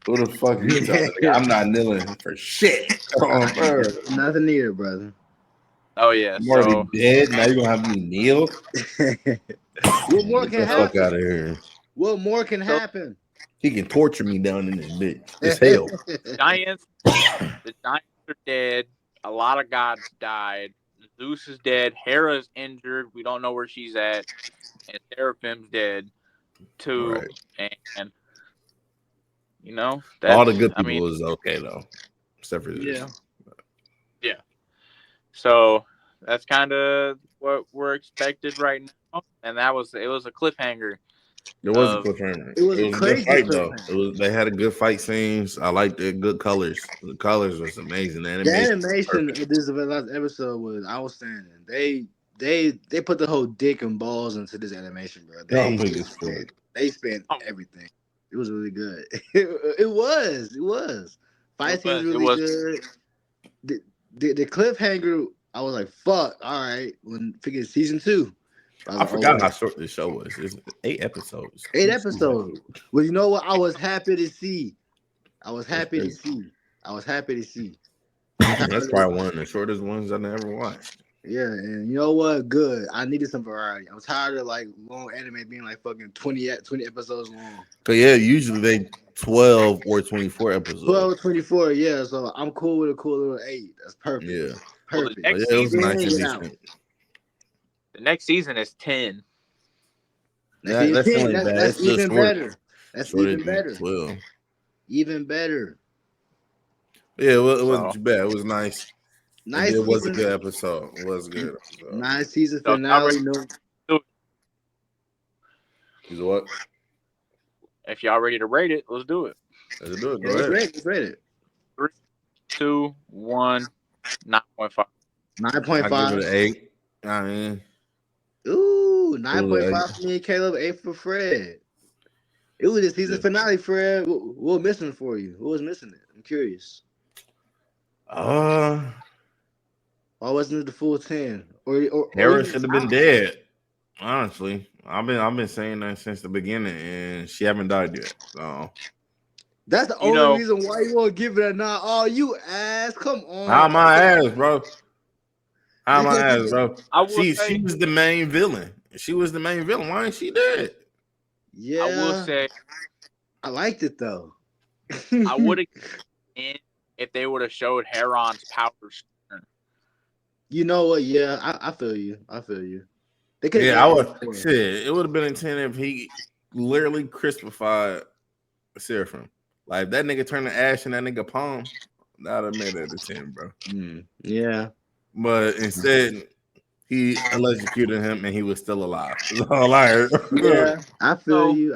Who the fuck are you talking to? I'm not kneeling for shit. Come on, bro. Nothing neither, brother. Oh, yeah. I'm already So, dead. Now you gonna have me kneel? What more Get can the fuck happen? out of here. What more can happen? He can torture me down in this bitch. It's hell. the giants are dead. A lot of gods died. Zeus is dead. Hera's injured. We don't know where she's at. And Seraphim's dead too. Right. And you know, All the good I people mean, was okay though, except for this. Yeah. so that's kind of what we're expected right now. And it was a cliffhanger. There was a cliffhanger. It was a a crazy good fight though. cliffhanger. They had a good fight scenes. I liked the good colors. The colors was amazing. The The animation. animation of this last episode was outstanding. They put the whole dick and balls into this animation, bro. They spent everything. It was really good. It was. Fight scenes really good. The cliffhanger, I was like, fuck, all right. When figured season 2. I forgot how short this show was. It's 8 episodes. 8 episodes. Well, you know what? I was happy to see. That's probably one of the shortest ones I never watched. Yeah, and you know what? Good. I needed some variety. I'm tired of like long anime being like fucking 20 episodes long. Cause yeah, usually they 12 or 24 episodes. 12, 24, yeah. So I'm cool with a cool little 8. That's perfect. Yeah. Perfect. Well, Yeah, it was nice and Get out. decent. The next season is 10. That's only bad. That's It's still even short. better. That's Shorter even than better. 12. Even better. Yeah, it wasn't too bad. It was nice. Nice. It was a season- good episode. It was a good episode. Nice season So, finale. No, You know what? If y'all ready to rate it, let's do it. Let's do it. Go let's ahead. rate it. 3, 2, 1, 9.5. I give 9.5. it an 8. I mean, Ooh, Ooh, 9.5 for me and Caleb, 8 for Fred. It was the season finale, Fred. What was missing for you? What was missing it? I'm curious. Why wasn't it the full 10? Or Hera should have been dead. Honestly, I've been saying that since the beginning, and she haven't died yet. So that's the only reason why you won't give it a 9. Oh, you ass! Come on. how my ass, bro? How my ass, bro? She was the main villain. She was the main villain. Why ain't she dead? Yeah, I will say I liked it though. I would have if they would have showed Heron's powers. You know what? Yeah, I feel you. They could. Yeah, I would. Shit, it would have been a 10 if he literally crispified Seraphim. Like that nigga turned to ash in that nigga palm. That would have made it a 10, bro. Yeah, but instead he electrocuted him and he was still alive. That's all I heard. Yeah, I feel you.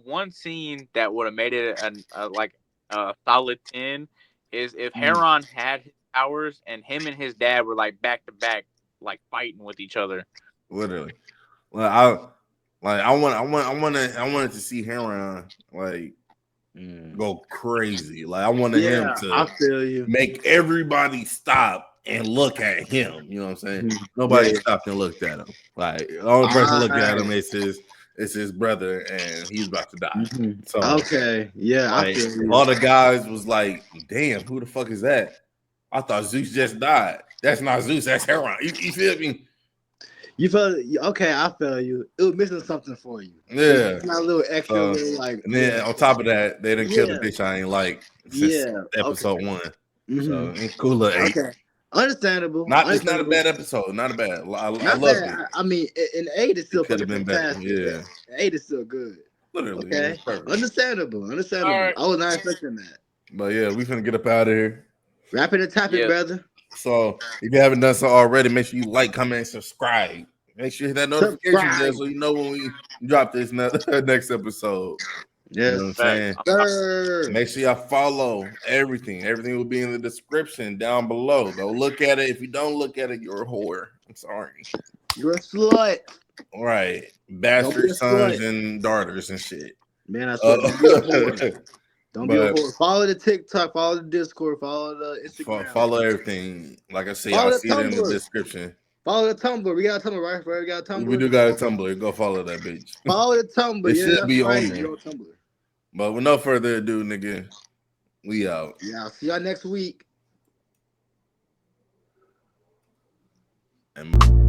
One scene that would have made it a solid 10 is if Heron had his powers and him and his dad were like back to back, like fighting with each other. Literally. Well, I wanted to see Heron like go crazy. Like I wanted him to I feel you. make everybody stop and look at him. You know what I'm saying? Mhm. Nobody Yeah. stopped and looked at him. Like the only person looking at him Alright. is his brother, and he's about to die. Mhm. So Okay. Yeah, I like feel you. all the guys was like, "Damn, who the fuck is that?" I thought Zeus just died. That's not Zeus. That's Heron. You feel me? You felt okay. I feel you. It was missing something for you. Yeah. It's not a little extra, So, little like. and then Yeah. on top of that, they didn't kill the Yeah. bitch I ain't like since Yeah. episode 1. So Mm-hmm. it's cool. Okay. Understandable. It's not a bad episode. Not a bad. I Not loved bad. it. I mean, in eight is It still could fucking have been better. fantastic. Yeah. Eight is still good. Literally. Okay. It's perfect. Understandable. All right. I was not expecting that. But yeah, we finna get up out of here. Wrap it and tap it, Yeah. brother. So if you haven't done so already, make sure you like, comment, and subscribe. Make sure you hit that notification bell so you know when we drop this next episode. Yes. You know what I'm saying? Sir. Make sure y'all follow everything. Everything will be in the description down below. Go look at it. If you don't look at it, you're a whore. I'm sorry. You're a slut. All right. Don't be Bastard a sons slut. and daughters and shit. Man, I swear, don't be a whore. Don't be a But- whore. Follow the TikTok, follow the Discord, follow the Instagram. Follow everything. Like I say, Follow I'll the see it in the Tumblr. description. Follow the Tumblr. We got a Tumblr, right? We got a Tumblr. We do got a Tumblr. Go follow that bitch. Follow the Tumblr. It Yeah, should that's be right. on there. You're on Tumblr. But with no further ado, nigga, we out. Yeah, I'll see y'all next week. And